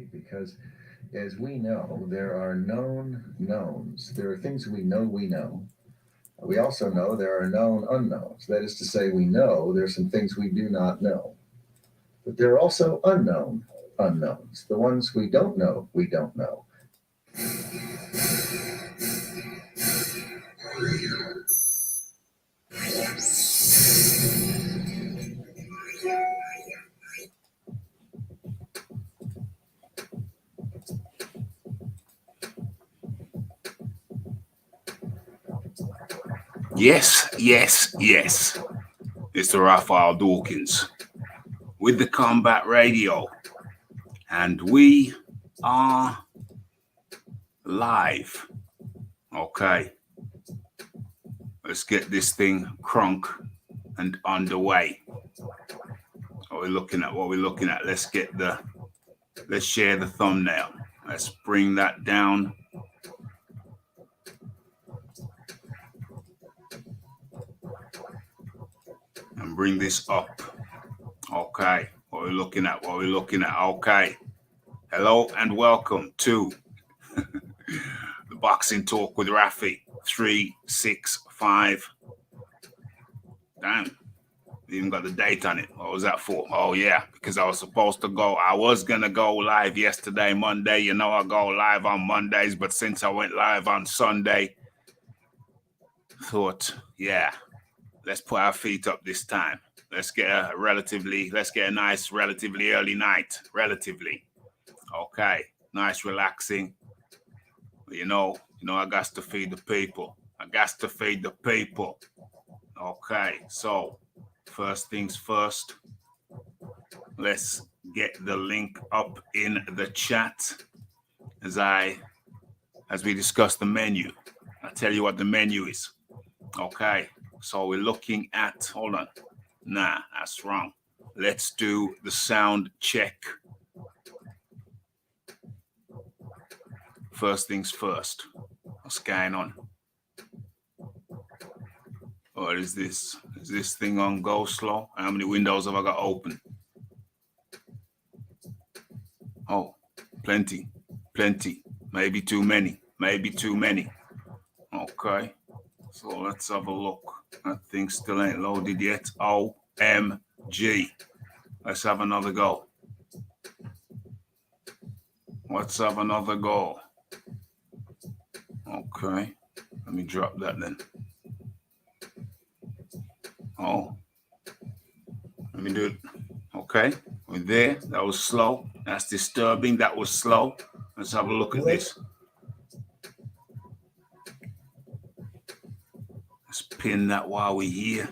reality, because as we know, there are known knowns. There are things we know we know. We also know there are known unknowns. That is to say, we know there's some things we do not know. But there are also unknown unknowns, the ones we don't know we don't know. Yes, yes, yes. It's the Raphael Dawkins with the Combat Radio. And we are live. Okay. Let's get this thing crunk and underway. What we're looking at. Let's share the thumbnail. Let's bring that down. And bring this up. Okay. What we're looking at. Okay. Hello and welcome to the Boxing Talk with Raphie 365. Damn. Even got the date on it. What was that for? Oh yeah, because I was gonna go live yesterday, Monday. You know I go live on Mondays, but since I went live on Sunday, thought, yeah, let's put our feet up this time. Let's get a nice relatively early night. Okay. Nice relaxing. You know, I got to feed the people. Okay, so first things first, let's get the link up in the chat as we discuss the menu. I'll tell you what the menu is. Okay, so we're looking at, hold on. Nah, that's wrong. Let's do the sound check. First things first. What's going on? What is this? Is this thing on go slow? How many windows have I got open? Oh, plenty. Maybe too many. Okay. So let's have a look. That thing still ain't loaded yet. OMG. Let's have another go. Okay. Let me drop that then. Oh. Let me do it. Okay. We're there. That was slow. That's disturbing. That was slow. Let's have a look at this. Let's pin that while we're here.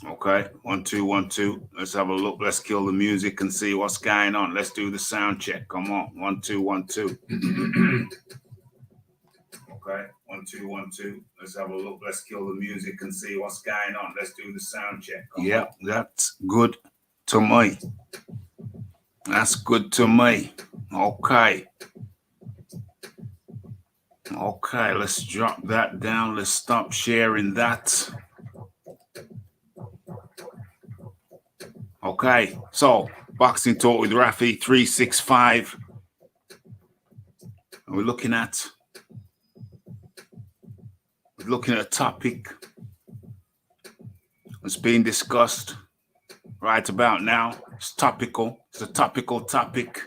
Okay. 1, 2, 1, 2. Let's have a look. Let's kill the music and see what's going on. Let's do the sound check. Come on. 1, 2, 1, 2. Okay. 1, 2, 1, 2. Let's have a look. Let's kill the music and see what's going on. Let's do the sound check. Yeah, that's good to me. Okay, let's drop that down. Let's stop sharing that. Okay, so Boxing Talk with Raphie 365. And we're looking at a topic that's being discussed right about now. It's topical. It's a topical topic.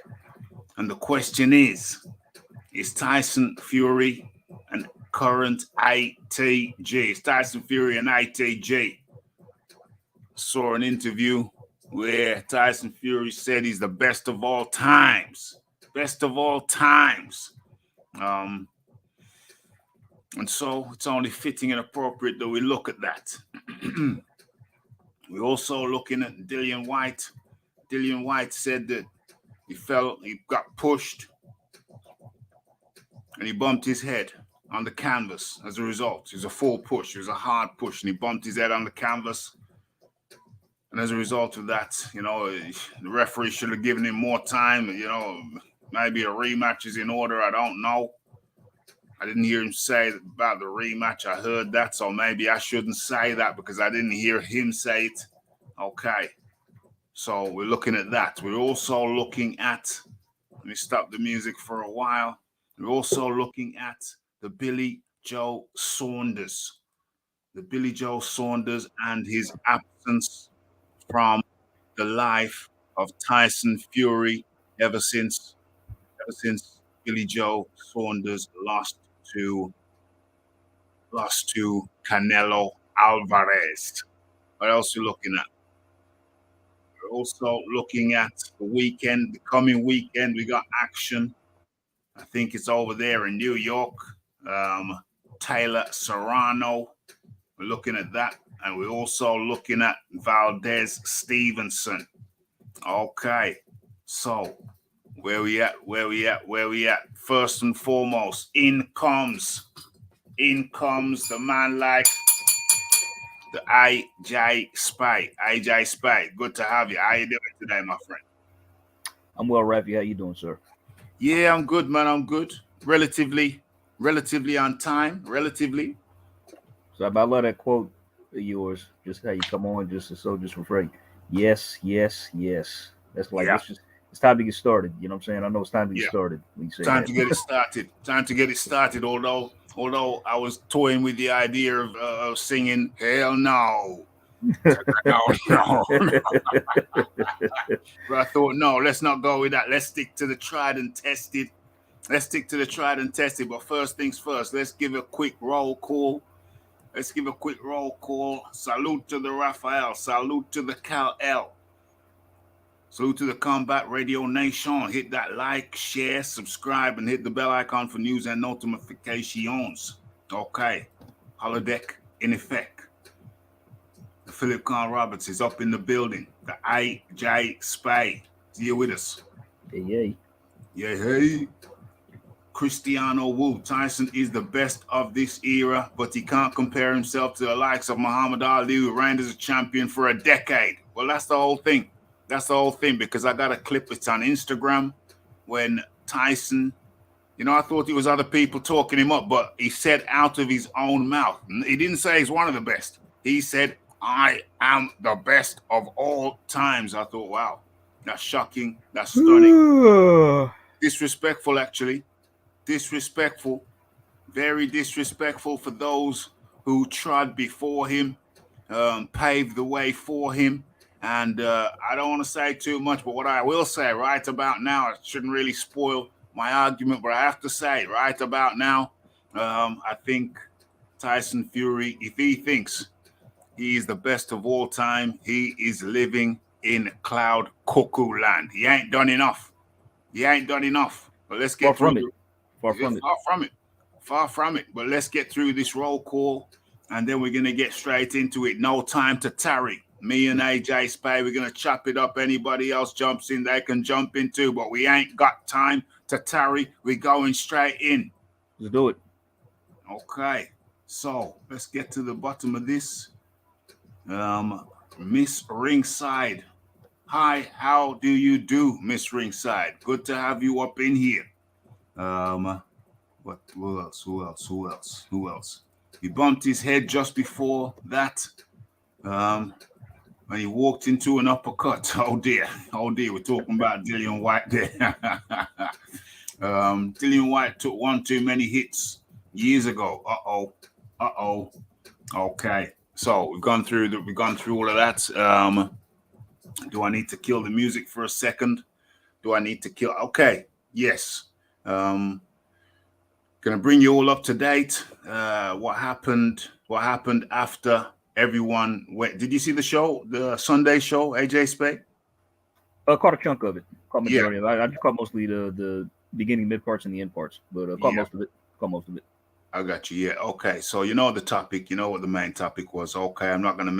And the question is Tyson Fury and current ATG? It's Tyson Fury and ATG. Saw an interview where Tyson Fury said he's the best of all times. And so it's only fitting and appropriate that we look at that. We're also looking at Dillianwhyte. Dillianwhyte said that he got pushed and he bumped his head on the canvas as a result. It was a full push. It was a hard push, and he bumped his head on the canvas. And as a result of that, the referee should have given him more time. Maybe a rematch is in order. I don't know. I didn't hear him say about the rematch. I heard that, so maybe I shouldn't say that because I didn't hear him say it. Okay. So we're looking at that. We're also looking at, let me stop the music for a while. We're also looking at the Billy Joe Saunders. The Billy Joe Saunders and his absence from the life of Tyson Fury ever since Billy Joe Saunders to Canelo Alvarez. What else are you looking at? We're also looking at the weekend, the coming weekend. We got action. I think it's over there in New York. Taylor Serrano. We're looking at that. And we're also looking at Valdez Stevenson. Okay. So where we at? First and foremost, in comes the man like the AJ Spy. AJ Spy, good to have you. How you doing today, my friend? I'm well, Raphie. How you doing, sir? Yeah, I'm good, man. I'm good. Relatively on time. Relatively. So I love that quote of yours. Just how you come on, just refrain. Yes, yes, yes. That's like it's time to get started. You know what I'm saying? I know it's time to get started. When you say time that. to get it started. Time to get it started. Although I was toying with the idea of singing "Hell No." no. But I thought, no, let's not go with that. Let's stick to the tried and tested. But first things first, let's give a quick roll call. Salute to the Raphael. Salute to the Cal-L. Salute to the Combat Radio Nation. Hit that like, share, subscribe, and hit the bell icon for news and notifications. Okay. Holodeck in effect. The Philip Khan Roberts is up in the building. The AJ Spy is here with us. Hey. Hey. Cristiano Wu. Tyson is the best of this era, but he can't compare himself to the likes of Muhammad Ali, who reigned as a champion for a decade. Well, that's the whole thing. Because I got a clip. It's on Instagram when Tyson, I thought it was other people talking him up, but he said out of his own mouth. He didn't say he's one of the best. He said, I am the best of all times. I thought, wow, that's shocking. That's stunning. Disrespectful, actually. Disrespectful. Very disrespectful for those who trod before him, paved the way for him. And I don't want to say too much, but what I will say right about now, it shouldn't really spoil my argument, but I have to say right about now, I think Tyson Fury, if he thinks he is the best of all time, he is living in cloud cuckoo land. He ain't done enough. But let's get Far from it. But let's get through this roll call, and then we're going to get straight into it. No time to tarry. Me and AJ Spay, we're going to chop it up. Anybody else jumps in, they can jump in too, but we ain't got time to tarry. We're going straight in. Let's do it. Okay, so let's get to the bottom of this. Miss Ringside. Hi, how do you do, Miss Ringside? Good to have you up in here. Who else? He bumped his head just before that. When he walked into an uppercut. Oh dear, we're talking about Dillianwhyte there. Dillianwhyte took one too many hits years ago. Okay, so we've gone through all of that. Do I need to kill the music for a second? Okay, yes. Gonna bring you all up to date. What happened after everyone went? Did you see the show, the Sunday show, AJ Spade? Caught a chunk of it. Caught majority of it. I just caught mostly the beginning, mid parts, and the end parts, but caught most of it. I got you. Yeah. Okay. So you know the topic. You know what the main topic was. Okay. I'm not going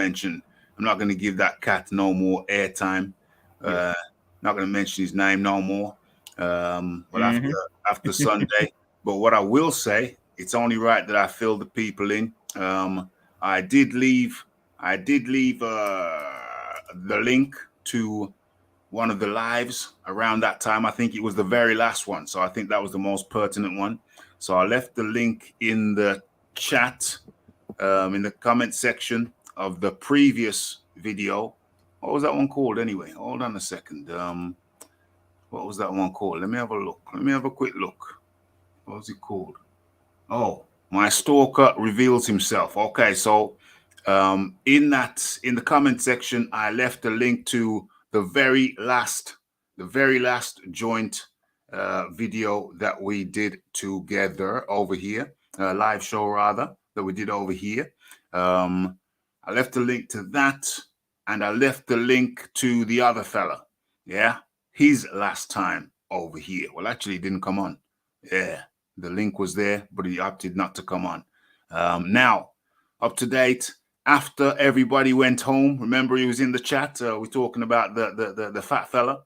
to give that cat no more airtime. Not going to mention his name no more. But after Sunday. But what I will say, it's only right that I fill the people in. I did leave the link to one of the lives around that time. I think it was the very last one. So I think that was the most pertinent one. So I left the link in the chat, in the comment section of the previous video. What was that one called anyway? Hold on a second. What was that one called? Let me have a look. Let me have a quick look. What was it called? Oh, my stalker reveals himself. Okay, so in the comment section, I left a link to the very last joint video that we did together over here, live show rather, that we did over here. I left a link to that, and I left the link to the other fella. Yeah, his last time over here. Well, actually, he didn't come on. Yeah, the link was there, but he opted not to come on. Now, up to date. After everybody went home, remember he was in the chat. We're talking about the fat fella.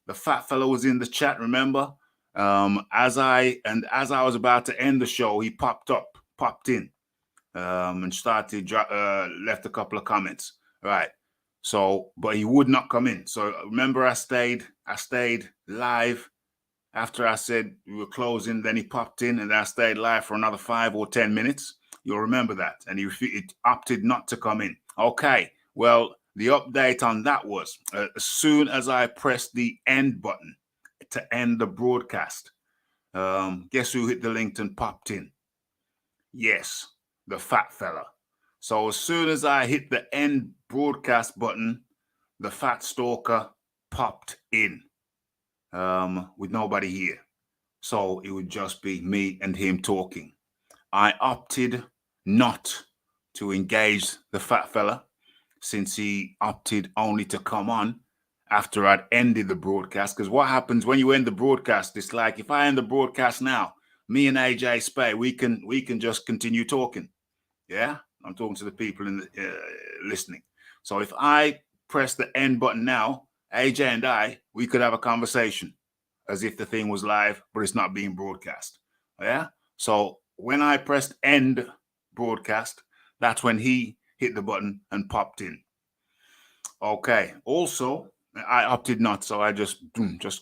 The fat fella was in the chat. Remember, as I was about to end the show, he popped in, and started left a couple of comments. Right. So, but he would not come in. So remember, I stayed live after I said we were closing. Then he popped in, and I stayed live for another 5 or 10 minutes. You'll remember that. And he opted not to come in. Okay. Well, the update on that was as soon as I pressed the end button to end the broadcast, guess who hit the link and popped in? Yes, the fat fella. So as soon as I hit the end broadcast button, the fat stalker popped in with nobody here. So it would just be me and him talking. I opted not to engage the fat fella since he opted only to come on after I'd ended the broadcast. Because what happens when you end the broadcast, it's like if I end the broadcast now, me and AJ Spay, we can just continue talking. Yeah, I'm talking to the people in the listening. So if I press the end button now, AJ and we could have a conversation as if the thing was live, but it's not being broadcast. Yeah. So when I pressed end broadcast, that's when he hit the button and popped in. Okay. Also, I opted not, so I just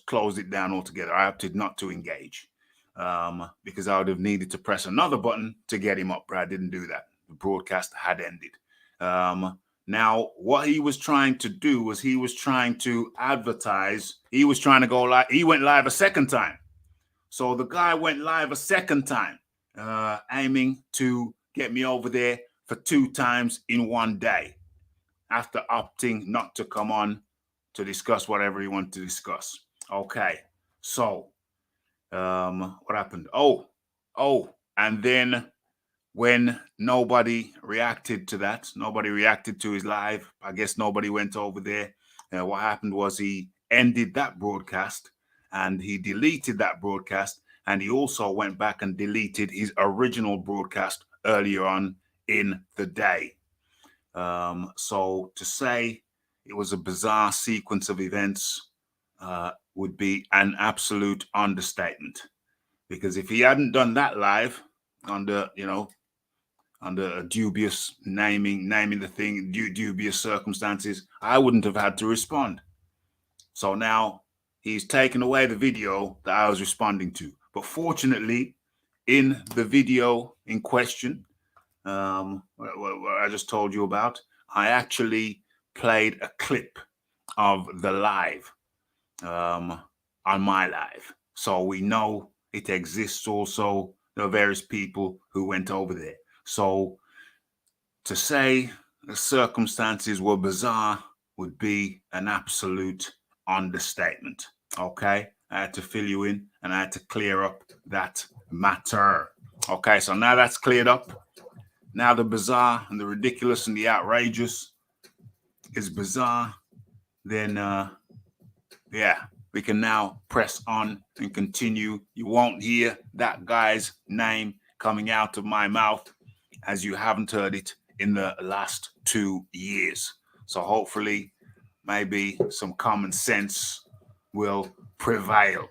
closed it down altogether. I opted not to engage because I would have needed to press another button to get him up, but I didn't do that. The broadcast had ended. Now, what he was trying to do was he was trying to advertise. He was trying to go live. He went live a second time. So the guy went live a second time, aiming to get me over there for 2 times in one day after opting not to come on to discuss whatever he wanted to discuss. Okay. So what happened? Oh, and then when nobody reacted to that, nobody reacted to his live, I guess nobody went over there. What happened was he ended that broadcast and he deleted that broadcast, and he also went back and deleted his original broadcast earlier on in the day. So to say it was a bizarre sequence of events would be an absolute understatement, because if he hadn't done that live under a dubious naming the thing, dubious circumstances, I wouldn't have had to respond. So now he's taken away the video that I was responding to. But fortunately, in the video in question, what I just told you about, I actually played a clip of the live on my live. So we know it exists also. There are various people who went over there. So to say the circumstances were bizarre would be an absolute understatement. Okay, I had to fill you in and I had to clear up that matter. Okay, so now that's cleared up. Now the bizarre and the ridiculous and the outrageous is bizarre. Then, yeah, we can now press on and continue. You won't hear that guy's name coming out of my mouth, as you haven't heard it in the last 2 years. So hopefully, maybe some common sense will prevail.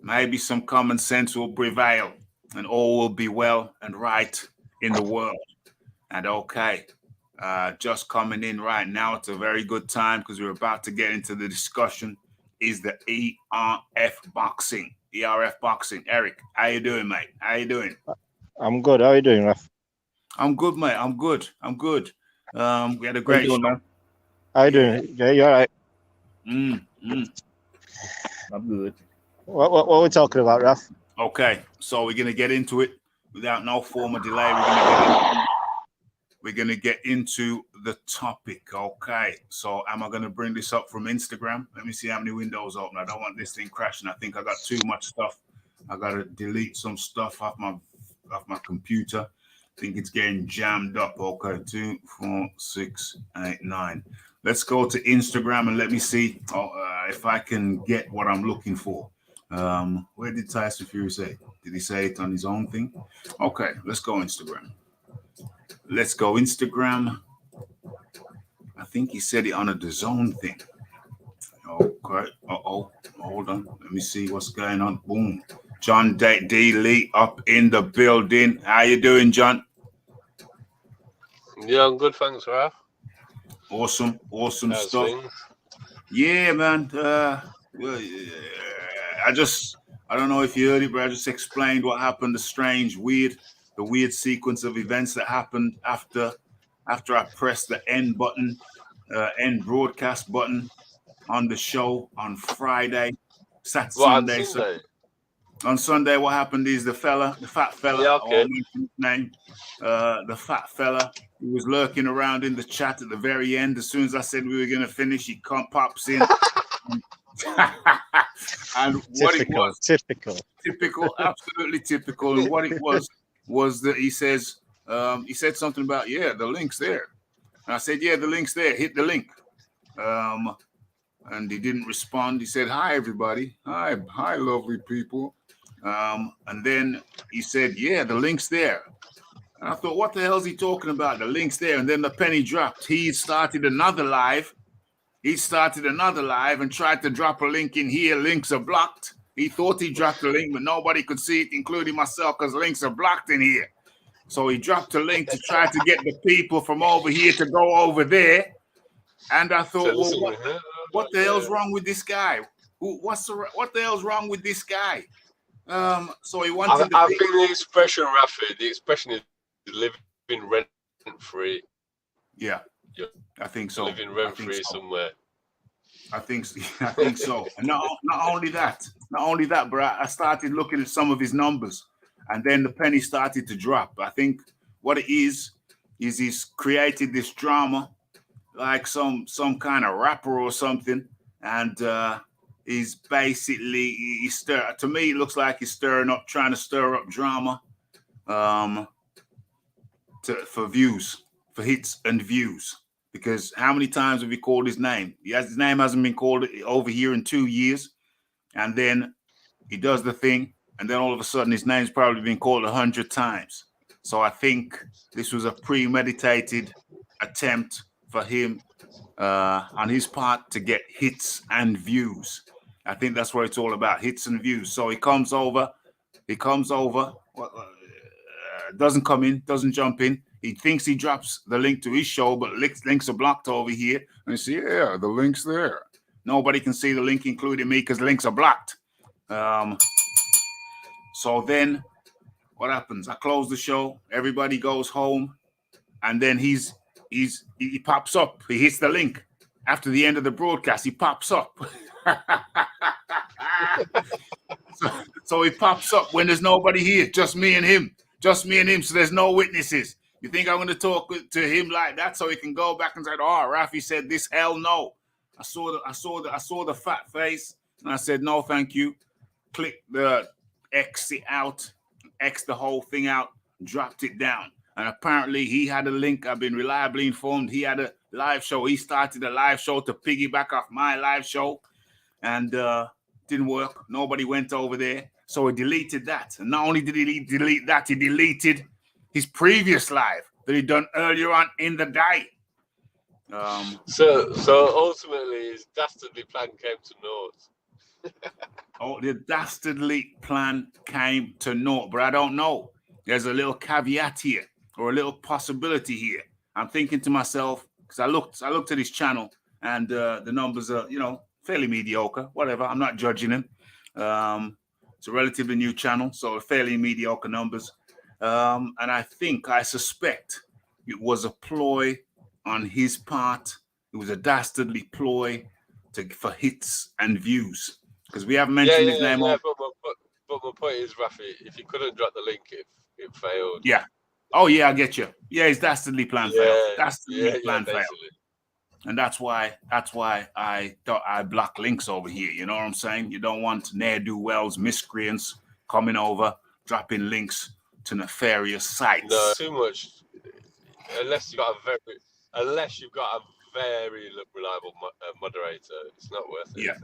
Maybe some common sense will prevail, and all will be well and right in the world. And okay, just coming in right now, it's a very good time because we're about to get into the discussion. Is the ERF boxing? ERF boxing. Eric, how you doing, mate? How you doing? I'm good. How are you doing, Raph? I'm good, mate. I'm good. We had a great show. Man? How you doing? Yeah, you all right? Mm. I'm good. What are we talking about, Raph? Okay, so we're gonna get into it without no form of delay. We're gonna get into the topic. Okay, so am I gonna bring this up from Instagram? Let me see how many windows open. I don't want this thing crashing. I think I got too much stuff. I gotta delete some stuff off my computer. I think it's getting jammed up. Okay, 2, 4, 6, 8, 9. Let's go to Instagram and let me see if I can get what I'm looking for. Where did Tyson Fury say? Did he say it on his own thing? Okay, let's go Instagram. Let's go Instagram. I think he said it on a DAZN thing. Okay. Hold on. Let me see what's going on. Boom. John D. Lee up in the building. How you doing, John? Yeah, I'm good, thanks, Raph. Awesome How's stuff. things? Yeah, man. I don't know if you heard it, but I just explained what happened. The weird sequence of events that happened after I pressed the end button, end broadcast button on the show on Friday, Sunday. Sunday? On Sunday, what happened is the fat fella, Yeah, I okay. won't mention his name, the fat fella, he was lurking around in the chat at the very end. As soon as I said we were going to finish, he pops in. And what it was, typical, absolutely typical. And what it was that he said something about, the link's there. And I said, the link's there, hit the link. And he didn't respond. He said, hi, everybody. Hi, lovely people. And then he said, the link's there. And I thought, what the hell is he talking about? The link's there. And then the penny dropped. He started another live and tried to drop a link in here. Links are blocked. He thought he dropped the link, but nobody could see it, including myself, because links are blocked in here. So he dropped a link to try to get the people from over here to go over there. And I thought, what the hell's wrong with this guy? What the hell's wrong with this guy? So he wanted. I think the expression, Raphie, is living rent free. Yeah, I think so. Living rent free somewhere. I think so. And not only that, but I started looking at some of his numbers, and then the penny started to drop. I think what it is he's created this drama, like some kind of rapper or something, and he's basically to me it looks like he's trying to stir up drama, for views, for hits and views. Because how many times have we called his name? His name hasn't been called over here in 2 years. And then he does the thing. And then all of a sudden his name's probably been called 100 times. So I think this was a premeditated attempt for him on his part to get hits and views. I think that's what it's all about, hits and views. So he comes over, doesn't come in, doesn't jump in. He thinks he drops the link to his show, but links are blocked over here. And you see, the link's there. Nobody can see the link, including me, because links are blocked. So then what happens? I close the show. Everybody goes home. And then he pops up. He hits the link. After the end of the broadcast, he pops up. So he pops up when there's nobody here, just me and him. So there's no witnesses. You think I'm going to talk to him like that so he can go back and say, "Oh, Raphie said this"? Hell no. I saw the fat face, and I said, "No, thank you." Click the exit out, X the whole thing out, dropped it down. And apparently he had a link. I've been reliably informed he had a live show. He started a live show to piggyback off my live show, and didn't work. Nobody went over there. So he deleted that. And not only did he delete that, he deleted his previous live that he'd done earlier on in the day. So ultimately his dastardly plan came to naught. The dastardly plan came to naught, but I don't know. There's a little caveat here, or a little possibility here. I'm thinking to myself, because I looked at his channel, and the numbers are, fairly mediocre. Whatever, I'm not judging him. It's a relatively new channel, so fairly mediocre numbers. And I suspect it was a ploy on his part It was a dastardly ploy for hits and views. Because we haven't mentioned his name. Yeah, but my point is, Raphie, if you couldn't drop the link, it failed. Yeah. Oh yeah, I get you. Yeah, his dastardly plan failed. Dastardly plan failed. And that's why I thought I block links over here. You know what I'm saying? You don't want ne'er-do-wells, miscreants coming over, dropping links to nefarious sites. No, too much. Unless you've got a very reliable moderator, it's not worth it. Yeah.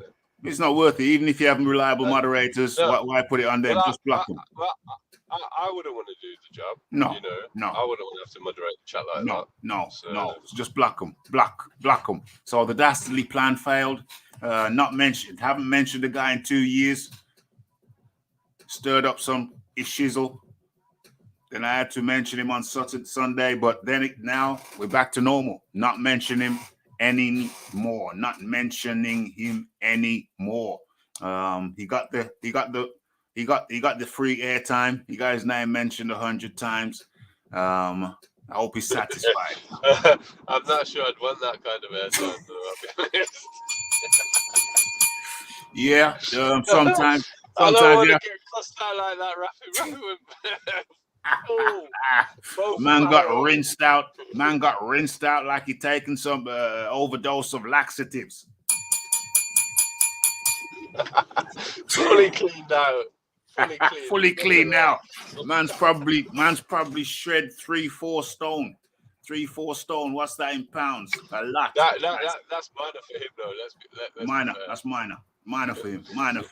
It's not worth it. Even if you have reliable moderators, why put it on them? Just block them. I wouldn't want to do the job. No, you know? no. I wouldn't want to have to moderate the chat like that. No. So just block them. Block them. So the dastardly plan failed. Not mentioned. Haven't mentioned the guy in 2 years. Stirred up some shizzle. Then I had to mention him on Sunday, but then now we're back to normal. Not mention him anymore. Not mentioning him anymore. He got the free airtime. He got his name mentioned 100 times. I hope he's satisfied. I'm not sure I'd want that kind of airtime, though, I'll be honest. Yeah, sometimes I don't want yeah. to get cussed out like that, Raphie. Man got rinsed out like he taken some overdose of laxatives. Fully cleaned out. Fully cleaned out. Man's probably shred 3-4 stone. 3-4 stone. What's that in pounds? A lot. That's minor for him, though. Let's minor. That's minor. Minor for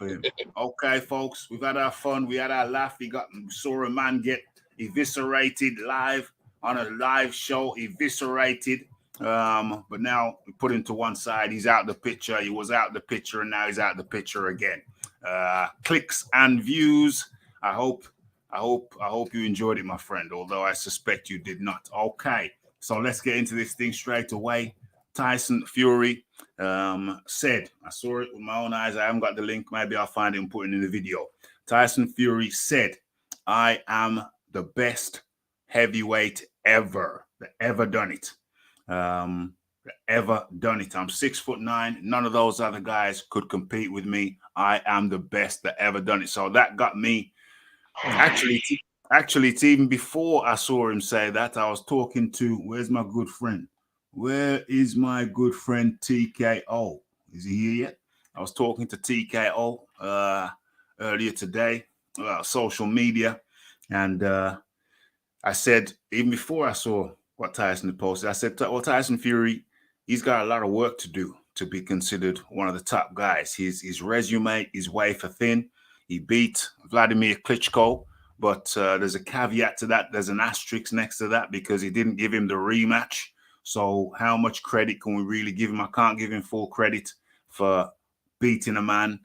him. Okay, folks, we've had our fun. We had our laugh. We saw a man get eviscerated live on a live show. Eviscerated. But now we put him to one side. He's out the picture. He was out the picture, and now he's out the picture again. Clicks and views. I hope you enjoyed it, my friend. Although I suspect you did not. Okay, so let's get into this thing straight away. Tyson Fury said, I saw it with my own eyes. I haven't got the link. Maybe I'll find it and put it in the video. Tyson Fury said, "I am the best heavyweight ever done it. Ever done it. I'm 6'9". None of those other guys could compete with me. I am the best that ever done it." So that got me. Actually, it's even before I saw him say that. I was talking to, where's my good friend? Where is my good friend TKO? Is he here yet? I was talking to TKO earlier today, social media, and I said, even before I saw what Tyson had posted, I said, well, Tyson Fury, he's got a lot of work to do to be considered one of the top guys. His resume is wafer thin. He beat Vladimir Klitschko, but there's a caveat to that. There's an asterisk next to that because he didn't give him the rematch. So how much credit can we really give him? I can't give him full credit for beating a man,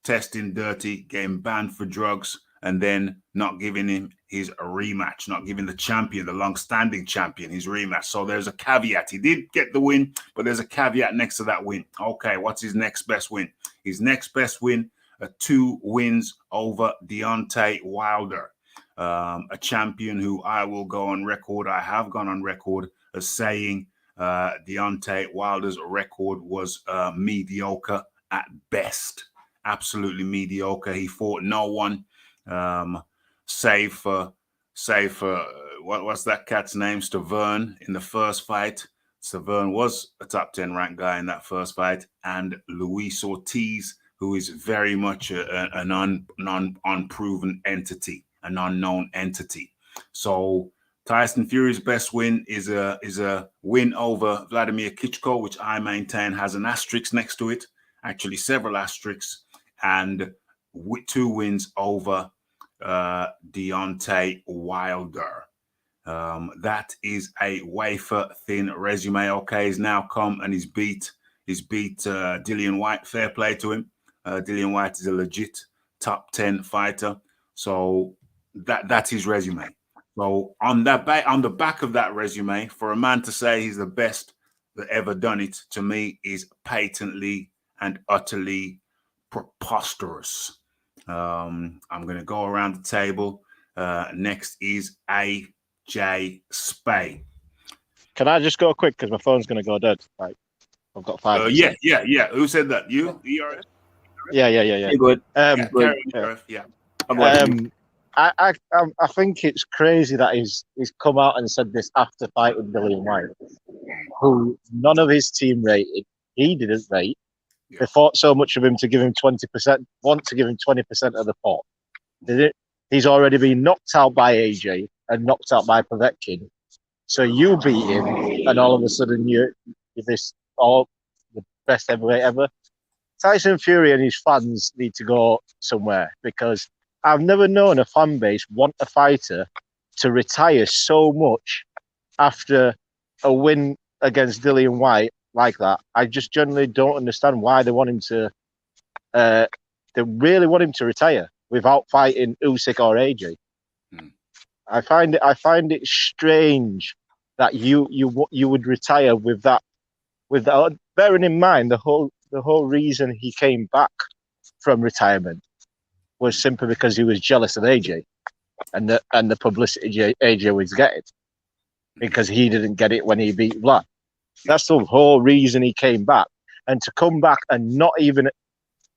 testing dirty, getting banned for drugs, and then not giving him his rematch, not giving the champion, the long-standing champion, his rematch. So there's a caveat. He did get the win, but there's a caveat next to that win. Okay, what's his next best win? His next best win, 2 wins over Deontay Wilder, a champion who I will go on record. I have gone on record as saying Deontay Wilder's record was mediocre at best, absolutely mediocre. He fought no one, save for what's that cat's name, Severn, in the first fight. Severn was a top 10 ranked guy in that first fight, and Luis Ortiz, who is very much an unproven entity, an unknown entity. So Tyson Fury's best win is a win over Vladimir Klitschko, which I maintain has an asterisk next to it, actually several asterisks, and 2 wins over Deontay Wilder. That is a wafer thin resume. Okay, he's now come and he's beat Dillian Whyte. Fair play to him. Dillian Whyte is a legit top 10 fighter. So that's his resume. So on the back of that resume, for a man to say he's the best that ever done it, to me is patently and utterly preposterous. I'm going to go around the table. Next is AJ Spay. Can I just go quick because my phone's going to go dead? Right. I've got 5%. Yeah. Who said that? You? ERF? Yeah. Hey, go ahead. Yeah, Go ahead. ERF, yeah. I think it's crazy that he's come out and said this after fighting Dillian Whyte, who none of his team rated. He didn't rate. Yeah. They thought so much of him to give him 20%, want to give him 20% of the pot. He's already been knocked out by AJ and knocked out by Povetkin. So you beat him, and all of a sudden you're the best heavyweight ever. Tyson Fury and his fans need to go somewhere, because I've never known a fan base want a fighter to retire so much after a win against Dillian Whyte like that. I just generally don't understand why they want him to. They really want him to retire without fighting Usyk or AJ. I find it strange that you would retire with that. Without bearing in mind the whole reason he came back from retirement was simply because he was jealous of AJ and the publicity AJ was getting, because he didn't get it when he beat Vlad. That's the whole reason he came back. And to come back and not even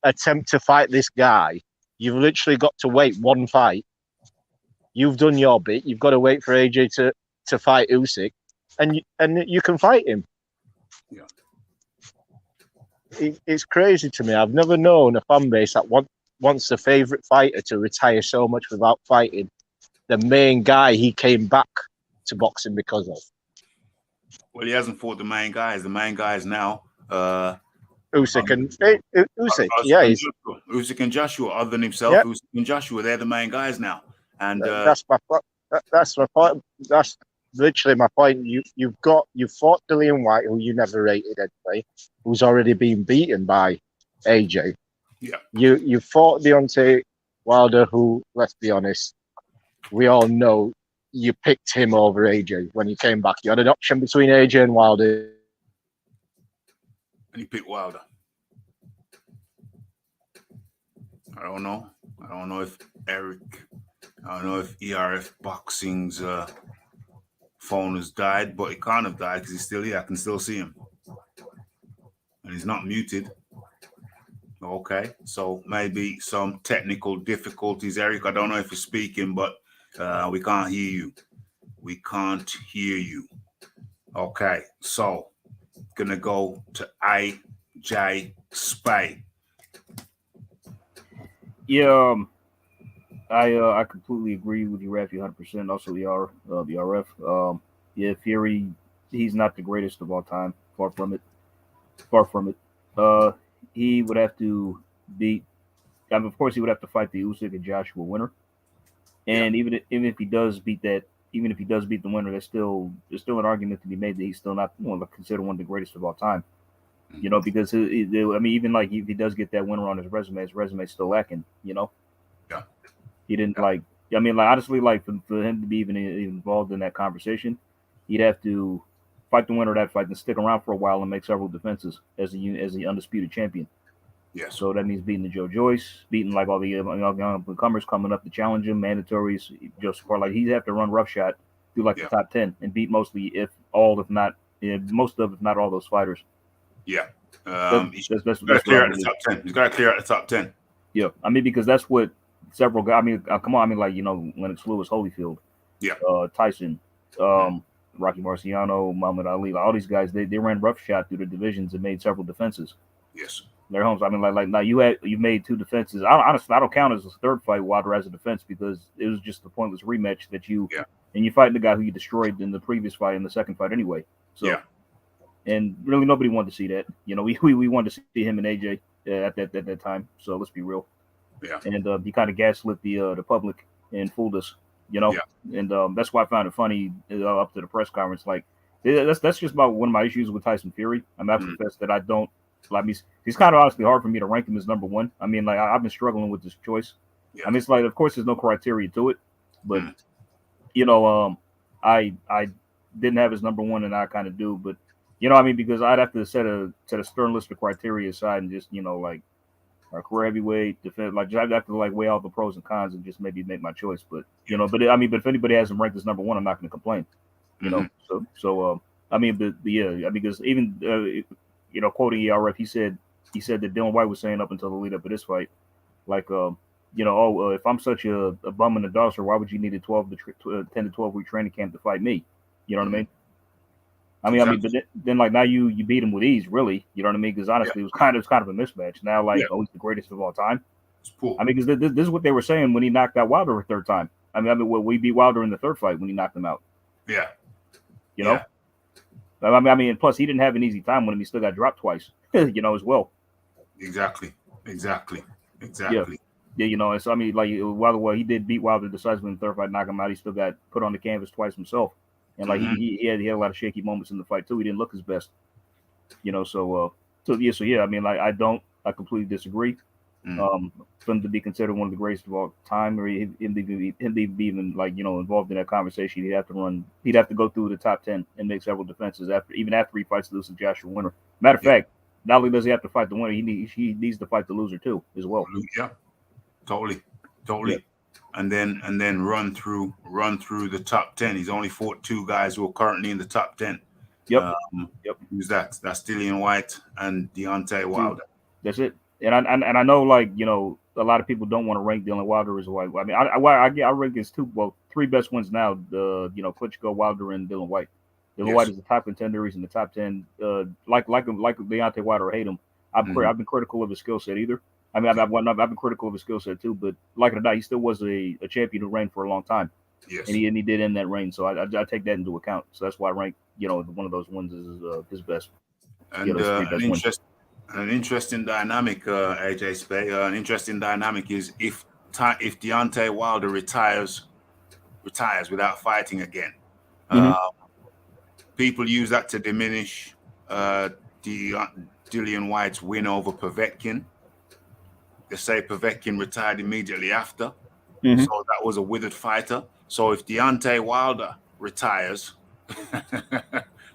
attempt to fight this guy, you've literally got to wait one fight. You've done your bit. You've got to wait for AJ to fight Usyk, and you can fight him. Yeah. It's crazy to me. I've never known a fan base that wants a favourite fighter to retire so much without fighting the main guy he came back to boxing because of. Well, he hasn't fought the main guys. The main guys now. Usyk and Usyk, yeah, Usyk and Joshua. Other than himself, yeah. Usyk and Joshua, they're the main guys now. And that's my point. That's literally my point. You fought Dillian Whyte, who you never rated anyway, who's already been beaten by AJ. Yeah. You fought Deontay Wilder, who, let's be honest, we all know you picked him over AJ when he came back. You had an option between AJ and Wilder. And you picked Wilder. I don't know if ERF Boxing's phone has died, but it can't have died because he's still here. I can still see him. And he's not muted. Okay, so maybe some technical difficulties, Eric. I don't know if you're speaking, but we can't hear you. We can't hear you. Okay, so gonna go to AJ Spade. Yeah, I completely agree with you, Raphie, 100%. Also, the RF. Yeah, Fury, he's not the greatest of all time. Far from it. He would have to beat. Of course, he would have to fight the Usyk and Joshua winner. And even if he does beat the winner, there's still an argument to be made that he's still not considered one of the greatest of all time. You know, because even like if he does get that winner on his resume's still lacking. You know. Yeah. He didn't honestly, for him to be even involved in that conversation, he'd have to fight the winner of that fight and stick around for a while and make several defenses as the undisputed champion. Yeah. So that means beating the Joe Joyce, beating like all the young comers coming up to challenge him, mandatories. Just for he'd have to run roughshod through the top 10 and beat most of, if not all those fighters. Yeah. He's got to clear out the top 10. He's got to clear out the top 10. Yeah. I mean, because that's what several guys. I mean, come on. I mean, Lennox Lewis, Holyfield. Yeah. Tyson. Rocky Marciano, Muhammad Ali, all these guys, they ran roughshod through the divisions and made several defenses. Yes. Their homes. I mean, like now you've made two defenses. Honestly, I don't count as a third fight Wilder as a defense because it was just a pointless rematch that and you fight the guy who you destroyed in the previous fight in the second fight anyway. So and really nobody wanted to see that. You know, we wanted to see him and AJ at that time. So let's be real. Yeah. And he kind of gaslit the public and fooled us. You know, and that's why I found it funny up to the press conference. Like, that's just about one of my issues with Tyson Fury. I confess that I don't like. He's kind of honestly hard for me to rank him as number one. I mean, like I've been struggling with this choice. Yeah. I mean, it's like, of course, there's no criteria to it, but you know, I didn't have his number one, and I kind of do. But you know, I mean, because I'd have to set a stern list of criteria aside and just like. Our career heavyweight defense, just I'd have to weigh all the pros and cons and just maybe make my choice. But but if anybody has him ranked as number one, I'm not going to complain. You know, so I mean, because even quoting ERF, he said that Dylan Whyte was saying up until the lead up of this fight, like, if I'm such a bum in the dumpster, why would you need a 10 to 12 week training camp to fight me? You know what I mean? But then like now you beat him with ease, really. You know what I mean? Because honestly, it was kind of a mismatch. Now like, he's the greatest of all time. Because this is what they were saying when he knocked out Wilder a third time. We beat Wilder in the third fight when he knocked him out. Yeah. You know? And plus he didn't have an easy time when he still got dropped twice, as well. Exactly. Yeah, and so Wilder, he did beat Wilder decisively in the third fight, knock him out. He still got put on the canvas twice himself. And like he had a lot of shaky moments in the fight too. He didn't look his best. I completely disagree. For him to be considered one of the greatest of all time, or him to be even involved in that conversation, he'd have to go through the top 10 and make several defenses after he fights the Joshua winner. Matter of fact, not only does he have to fight the winner, he needs to fight the loser too as well. Yeah, totally. Yeah. And then run through the top 10. He's only fought 2 guys who are currently in the top 10. Yep. Who's that? That's Dillian Whyte and Deontay Wilder. That's it. And I know, a lot of people don't want to rank Dillian Wilder as Whyte. I rank his 3 best wins now. Klitschko, Wilder, and Dillian Whyte. Dillian Whyte is the top contender. He's in the top 10. Like Deontay Wilder or hate him. I've been critical of his skill set either. I've been critical of his skill set too, but like it or not, he still was a champion who reigned for a long time. Yes. And he did end that reign, so I take that into account. So that's why I rank one of those wins as his best. And an interesting dynamic, AJ Spay. An interesting dynamic is if Deontay Wilder retires without fighting again. People use that to diminish Dillian Whyte's win over Povetkin. They say Povetkin retired immediately after, so that was a withered fighter. So if Deontay Wilder retires,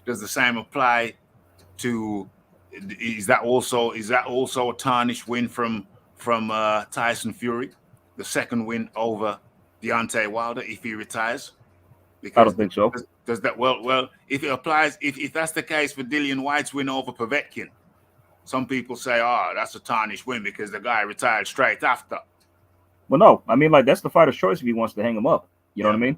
does the same apply to? Is that also a tarnished win from Tyson Fury, the second win over Deontay Wilder if he retires? Because I don't think so. Does that well if it applies if that's the case for Dillian Whyte's win over Povetkin? Some people say, that's a tarnished win because the guy retired straight after. Well, no. That's the fighter's choice if he wants to hang him up. You know what I mean?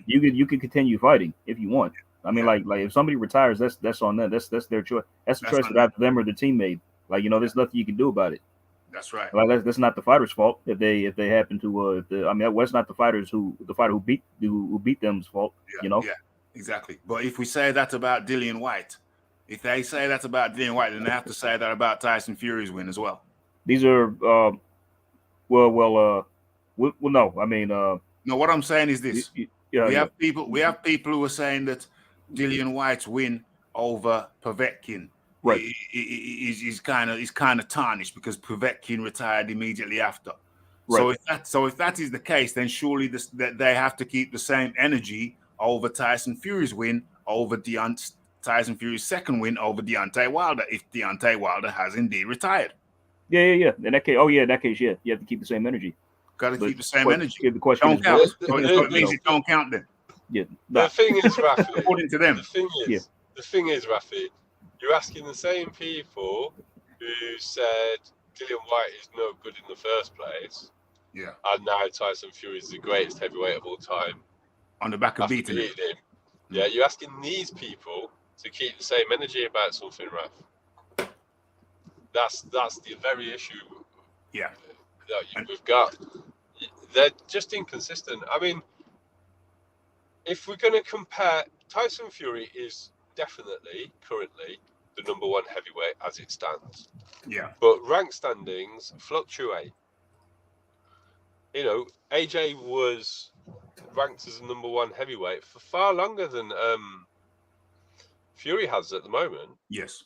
You can continue fighting if you want. If somebody retires, that's on them. That's their choice. That's the choice that either them or the team made. There's nothing you can do about it. That's right. That's not the fighter's fault if they happen to. That's not the fighter who beat them's fault. Yeah, Yeah, exactly. But if we say that about Dillian Whyte. If they say that's about Dillian Whyte, then they have to say that about Tyson Fury's win as well. These are, no. No, what I'm saying is this: we have people who are saying that Dillian Whyte's win over Povetkin is kind of tarnished because Povetkin retired immediately after. Right. So if that is the case, then surely that they have to keep the same energy over Tyson Fury's win over Tyson Fury's second win over Deontay Wilder if Deontay Wilder has indeed retired. Yeah. In that case, you have to keep the same energy. Got to keep the same energy. The question don't count. So it means it don't count then. Yeah. The thing is, Raphie, according to them. The thing is, Raphie, you're asking the same people who said Dillian Whyte is no good in the first place. Yeah. And now Tyson Fury is the greatest heavyweight of all time. On the back of beating him. Yeah, you're asking these people to keep the same energy about something, Raph. That's the very issue. Yeah. That we've got. They're just inconsistent. If we're going to compare, Tyson Fury is definitely currently the number 1 heavyweight as it stands. Yeah. But rank standings fluctuate. AJ was ranked as the number 1 heavyweight for far longer than Fury has at the moment. Yes.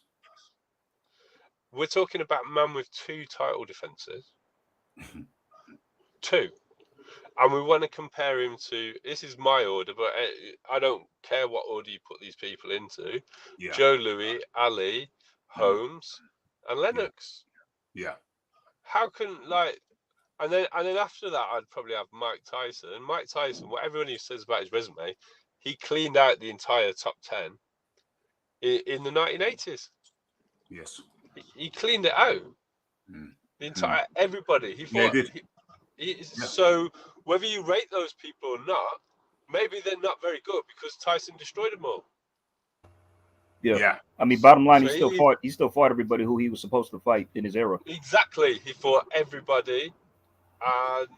We're talking about a man with 2 title defenses. 2. And we want to compare him to, this is my order, but I don't care what order you put these people into. Yeah. Joe Louis, Ali, Holmes, and Lennox. Yeah. How can, and then after that, I'd probably have Mike Tyson. Mike Tyson, what everyone says about his resume, he cleaned out the entire top 10 in the 1980s. Yes. He cleaned it out. The entire everybody. He fought. So whether you rate those people or not, maybe they're not very good because Tyson destroyed them all. Yeah. I mean, bottom line, So he still fought everybody who he was supposed to fight in his era. Exactly. He fought everybody, and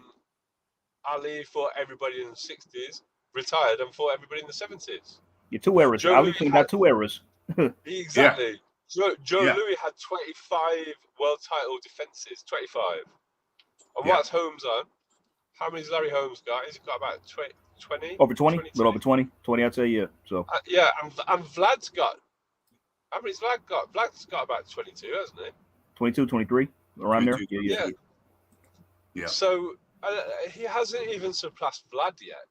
Ali fought everybody in the 60s, retired, and fought everybody in the 70s. Your 2 eras. Ali cleaned out 2 eras. Exactly. Joe Louis had 25 world title defenses. 25. And what's Holmes on? How many's Larry Holmes got? He's got about 20? Over 20? A little over 20. 20, I'd say, yeah. So. And Vlad's got. How many's Vlad got? Vlad's got about 22, hasn't he? 22, 23, around 22, there. Yeah. So he hasn't even surpassed Vlad yet.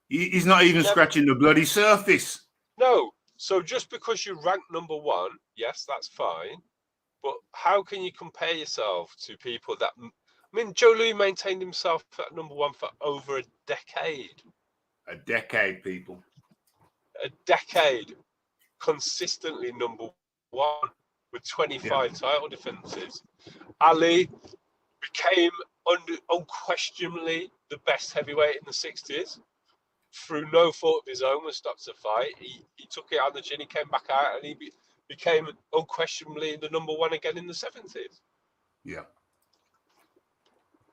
He's not even scratching the bloody surface. No. So just because you rank number 1, yes, that's fine. But how can you compare yourself to people that... I mean, Joe Louis maintained himself at number 1 for over a decade. A decade, people. A decade. Consistently number 1 with 25 title defenses. Ali became unquestionably the best heavyweight in the 60s. Through no fault of his own, was stopped to fight. He took it on the chin, he came back out, and he became unquestionably the number 1 again in the 70s. Yeah.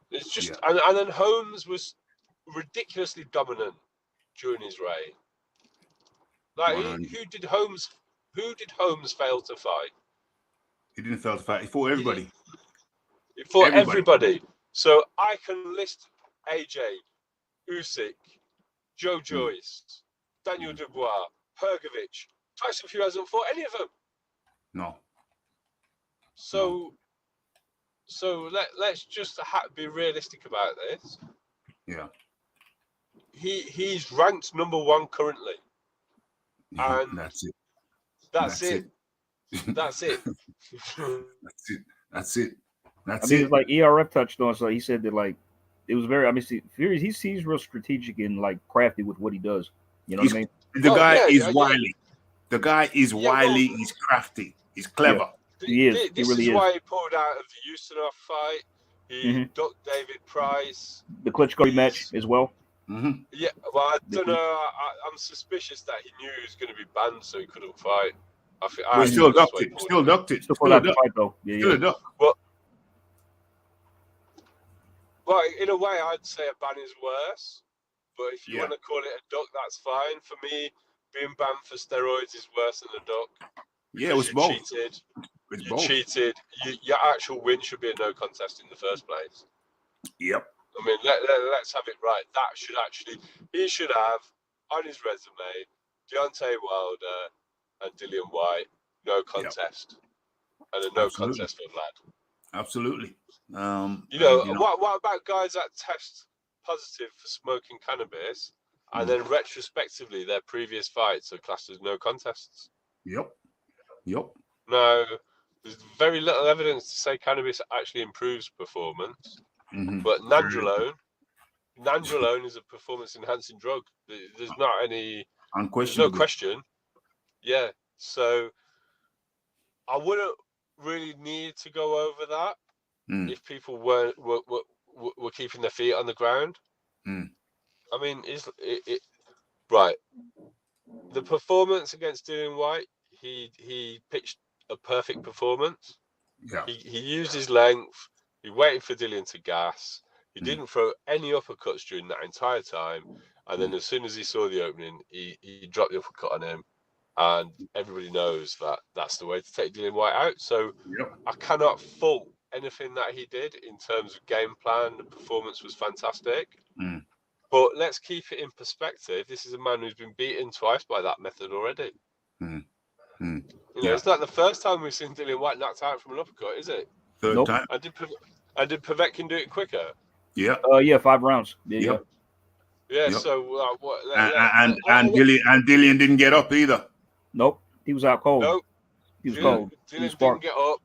It's just, and then Holmes was ridiculously dominant during his reign. Like, who did Holmes fail to fight? He didn't fail to fight. He fought everybody. He fought everybody. So I can list AJ, Usyk, Joe Joyce, Daniel Dubois, Hrgovic. Tyson Fury hasn't fought any of them. No. So let's just be realistic about this. Yeah. He's ranked number 1 currently. And that's it. That's it. That's it. That's it. I mean, it's like ERF touched on, so he said that, like, it was very, I mean, Fury, he's real strategic and, like, crafty with what he does. You know what I mean? The guy is wily. The guy is wily. He's crafty. He's clever. He is. This really is why he pulled out of the Ustinov fight. He ducked David Price. The Klitschko rematch as well. Yeah, well, I don't know. I'm suspicious that he knew he was going to be banned, so he couldn't fight. He still ducked it. Still ducked it. Still pulled out the fight, though. Still a duck. Well, in a way, I'd say a ban is worse. But if you want to call it a duck, that's fine. For me, being banned for steroids is worse than a duck. Yeah, it was both. You cheated. Your actual win should be a no contest in the first place. Yep. I mean, let's have it right. He should have on his resume Deontay Wilder and dillianwhyte, no contest, and a no contest for Vlad. Absolutely. What about guys that test positive for smoking cannabis and then retrospectively their previous fights are classed as no contests? Yep. No, there's very little evidence to say cannabis actually improves performance. But nandrolone is a performance-enhancing drug. There's not any... There's no question. Yeah, so I wouldn't really need to go over that if people were keeping their feet on the ground. I mean, right. The performance against dillianwhyte, he pitched a perfect performance. Yeah. He used his length. He waited for Dillian to gas. He didn't throw any uppercuts during that entire time. And then as soon as he saw the opening, he dropped the uppercut on him. And everybody knows that that's the way to take dillianwhyte out. So I cannot fault anything that he did in terms of game plan. The performance was fantastic. But let's keep it in perspective. This is a man who's been beaten twice by that method already. It's not the first time we've seen dillianwhyte knocked out from an uppercut, is it? Third time. And did Povetkin do it quicker? Yeah. 5 rounds. Yeah. So and Dillian didn't get up either. Nope. He was out cold. Nope. He was cold. Dillian didn't get up,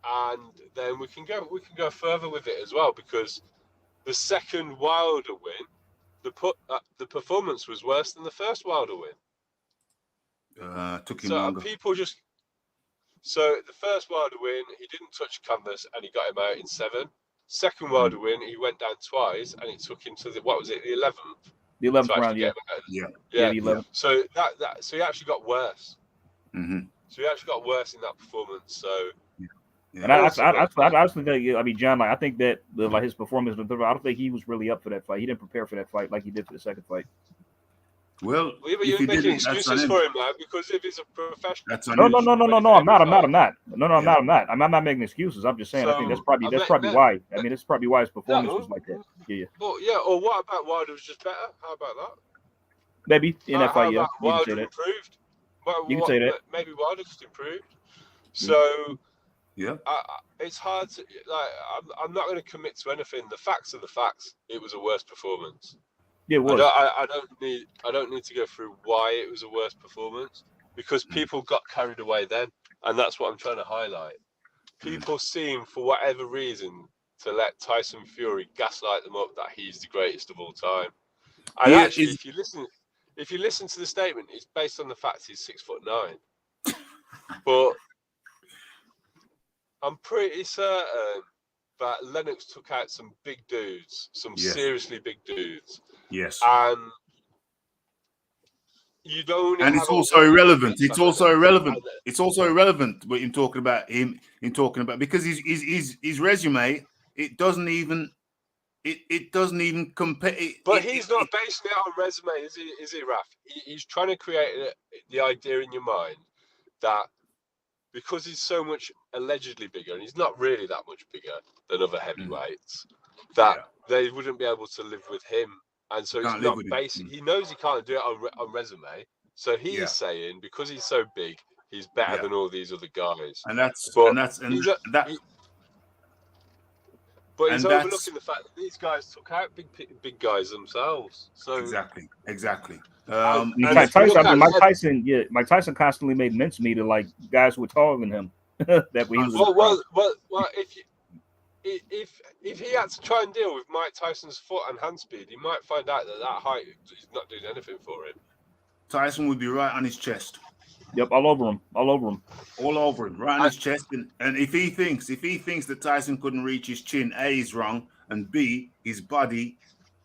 and then we can go further with it as well, because the second Wilder win, the performance was worse than the first Wilder win. Took him longer. So the first Wilder win, he didn't touch canvas and he got him out in 7. Second Wilder win, he went down twice and it took him to the 11th? The 11th round, yeah. Yeah, the 11th. So so he actually got worse. Mm-hmm. So he actually got worse in that performance. So. And I actually think, I mean, John, like I think that like his performance, I don't think he was really up for that fight. He didn't prepare for that fight like he did for the second fight. Well, yeah, but you're making excuses for him, man, because if he's a professional. No, I'm not. I'm not. I'm not making excuses. I'm just saying. I think that's probably why. I mean, that's probably why his performance was like that. Yeah. Well, yeah. Or what about Wilder was just better? How about that? Maybe in that fight, yeah. Wilder improved. Well, you can say that. Maybe Wilder just improved. So. Yeah, it's hard to like. I'm not going to commit to anything. The facts are the facts. It was a worse performance. Yeah, it was. I don't need to go through why it was a worse performance because people got carried away then, and that's what I'm trying to highlight. People seem, for whatever reason, to let Tyson Fury gaslight them up that he's the greatest of all time. And actually, if you listen to the statement, it's based on the fact he's 6'9". But I'm pretty certain that Lennox took out some big dudes, some seriously big dudes. Yes. And you don't. And it's also irrelevant. It's also irrelevant. It's also irrelevant what you're talking about him in talking about because his resume it doesn't even compare. But he's not basing it on resume, is he, Raph? He's trying to create the idea in your mind that. Because he's so much allegedly bigger, and he's not really that much bigger than other heavyweights, that they wouldn't be able to live with him. And so he's not basing. He knows he can't do it on resume. So he is saying because he's so big, he's better than all these other guys. But he's overlooking the fact that these guys took out big guys themselves. So exactly. Mike Tyson constantly made mincemeat of like guys who were taller than him. That he was well, if he had to try and deal with Mike Tyson's foot and hand speed, he might find out that height is not doing anything for him. Tyson would be right on his chest. Yep, all over him, right on his chest. And if he thinks that Tyson couldn't reach his chin, A, he's wrong, and B, his body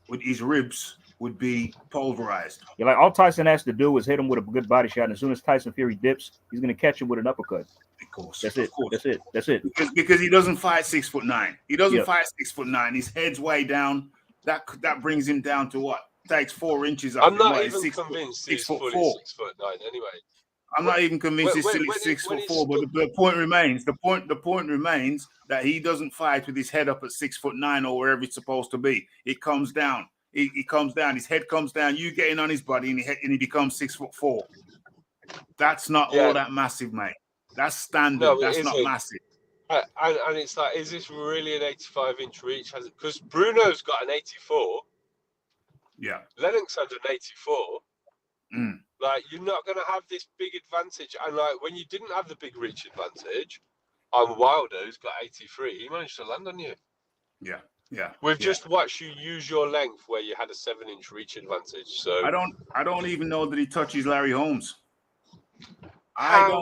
with his ribs would be pulverized. Yeah, like all Tyson has to do is hit him with a good body shot, and as soon as Tyson Fury dips, he's going to catch him with an uppercut. Of course, that's it. Because he doesn't fight 6'9". He doesn't fight 6'9". His head's way down. That brings him down to what? Takes 4 inches off. I'm not even convinced he's fully 6'9" anyway. I'm not even convinced he's still 6'4", but the point remains. The point remains that he doesn't fight with his head up at 6'9" or wherever it's supposed to be. It comes down. He comes down. His head comes down. You get in on his body, and he becomes 6'4". That's not all that massive, mate. That's standard. No, that's not massive. And it's like, is this really an 85-inch reach? Because Bruno's got an 84. Yeah. Lennox had an 84. Like, you're not going to have this big advantage. And like, when you didn't have the big reach advantage, on Wilder, who's got 83, he managed to land on you. Yeah. We've just watched you use your length where you had a 7-inch reach advantage. So I don't even know that he touches Larry Holmes. Larry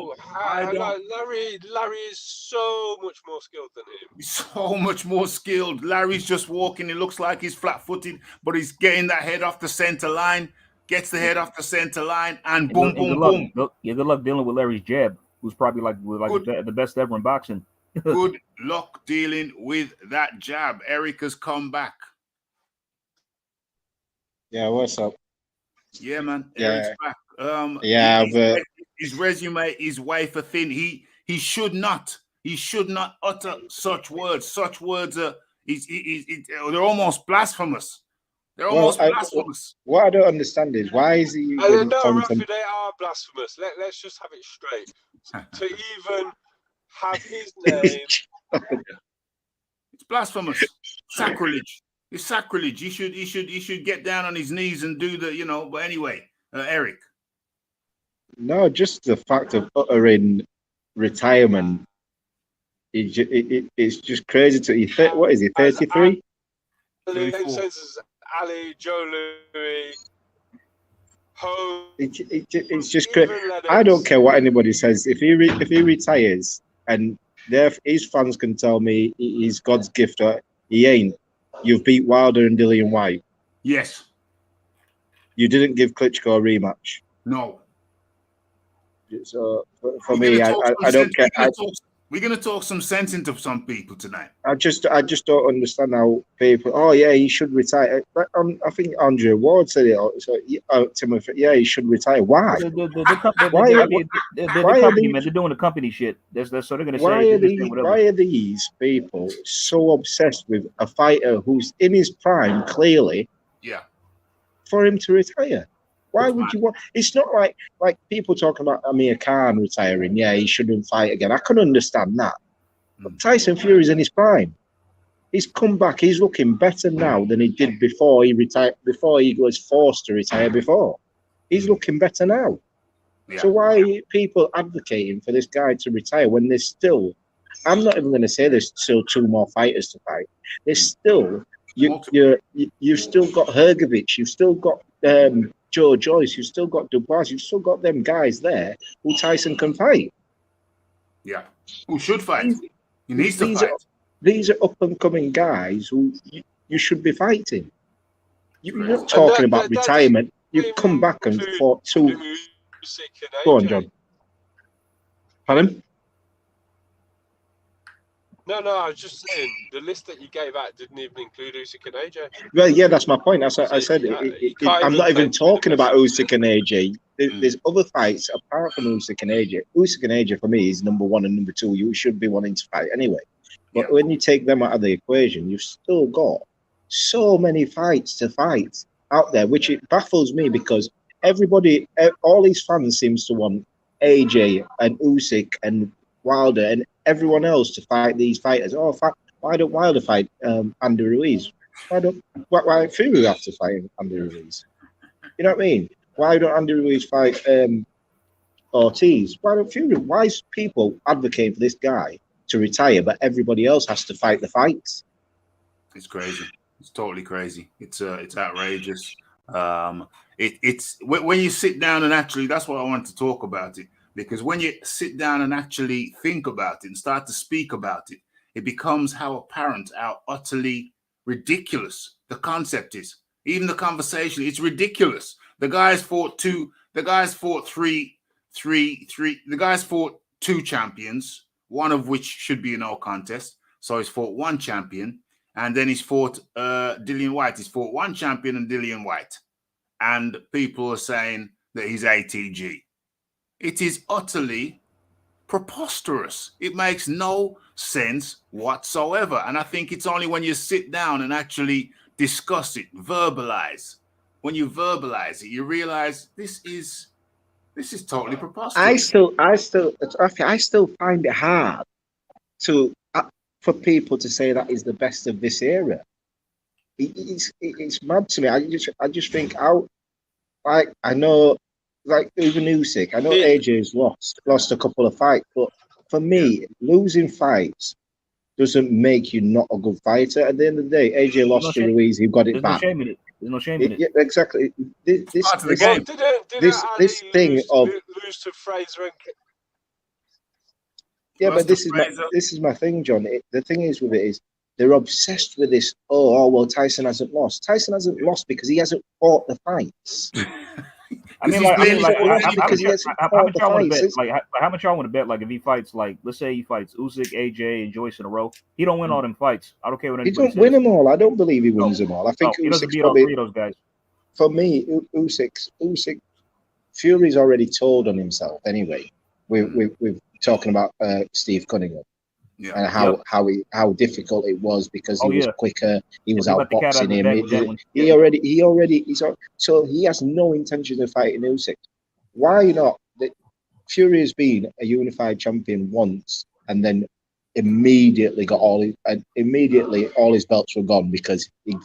is so much more skilled than him. He's so much more skilled. Larry's just walking. It looks like he's flat-footed, but he's getting that head off the center line. Gets the head off the center line, and boom. Good luck dealing with Larry's jab, who's probably like the best ever in boxing. Good luck dealing with that jab. Eric has come back. Yeah, what's up? Yeah, man. Yeah. Eric's back. His resume is way for thin. He should not utter such words. Such words are they're almost blasphemous. They're almost blasphemous. What I don't understand is why is he? No, Raphie, they are blasphemous. Let's just have it straight. To even have his name, it's blasphemous. Sacrilege. It's sacrilege. He should get down on his knees and do the But anyway, Eric. No, just the fact of uttering retirement. It's just crazy to. What is he? 33. Ali, Joe Louis It's just great. I don't care what anybody says. If he retires and his fans can tell me he's God's gift or he ain't, you've beat Wilder and Dillian Whyte. Yes. You didn't give Klitschko a rematch. No. So for me, I don't care. We're gonna talk some sense into some people tonight. I just don't understand how people. Oh yeah, he should retire. I think Andrew Ward said it. So Timothy, yeah, he should retire. Why? The Why company, man, they're doing the company shit. That's so they're gonna why say. Why are these people so obsessed with a fighter who's in his prime, clearly? Yeah. For him to retire. Why would you want? It's not like people talking about Amir Khan retiring. Yeah, he shouldn't fight again. I can understand that. But Tyson Fury's in his prime. He's come back. He's looking better now than he did before he retired. Before he was forced to retire. Before, he's looking better now. Yeah. So why are people advocating for this guy to retire when there's still? I'm not even going to say there's still 2 more fighters to fight. There's still you've still got Hergovich. You've still got Joe Joyce, you've still got Dubois, you've still got them guys there who Tyson can fight. Yeah, who should fight. He needs to fight. These are up-and-coming guys who you should be fighting. You're not talking about retirement. You've come back and fought 2. Go on, John. Pardon? No, I was just saying the list that you gave out didn't even include Usyk and AJ. Well, yeah, that's my point. I said I'm not even talking about Usyk and AJ. There's other fights apart from Usyk and AJ. Usyk and AJ for me is number 1 and number 2. You should be wanting to fight anyway. But when you take them out of the equation, you've still got so many fights to fight out there, which it baffles me because everybody, all these fans seems to want AJ and Usyk and Wilder and everyone else to fight these fighters. Oh, why don't Wilder fight Andy Ruiz? Why Fury have to fight Andy Ruiz? You know what I mean? Why don't Andy Ruiz fight Ortiz? Why don't Fury? Why is people advocating for this guy to retire, but everybody else has to fight the fights? It's crazy. It's totally crazy. It's outrageous. It's when you sit down and actually, that's what I want to talk about it. Because when you sit down and actually think about it and start to speak about it, it becomes how apparent, how utterly ridiculous the concept is. Even the conversation, it's ridiculous. The guys fought 2 champions, one of which should be a no contest. So he's fought 1 champion, and then he's fought Dillian Whyte. He's fought 1 champion and Dillian Whyte. And people are saying that he's ATG. It is utterly preposterous. It makes no sense whatsoever. And I think it's only when you sit down and actually discuss it, verbalize. When you verbalize it, you realize this is totally preposterous. I still find it hard for people to say that is the best of this era. It's mad to me. I just think I know. Like even Usyk, I know AJ's lost a couple of fights, but for me, losing fights doesn't make you not a good fighter. At the end of the day, AJ lost to Ruiz, he got it back. There's no shame in it. Yeah, exactly. This thing of lose to Fraser and yeah, but this is my thing, John. The thing is with it is they're obsessed with this. Oh well, Tyson hasn't lost. Tyson hasn't lost because he hasn't fought the fights. How much y'all want to bet? Like, how much y'all want to bet? Like, if he fights, like, let's say he fights Usyk, AJ, and Joyce in a row, he don't win all them fights. I don't care what anybody says. He don't win them all. I don't believe he wins them all. I think he doesn't beat all 3 of those guys. For me, Usyk, Fury's already told on himself. Anyway, we're talking about Steve Cunningham. Yeah. And how difficult it was because he was quicker, he was outboxing him. So he has no intention of fighting Usyk. Why not? Fury has been a unified champion once, and then immediately all his belts were gone because the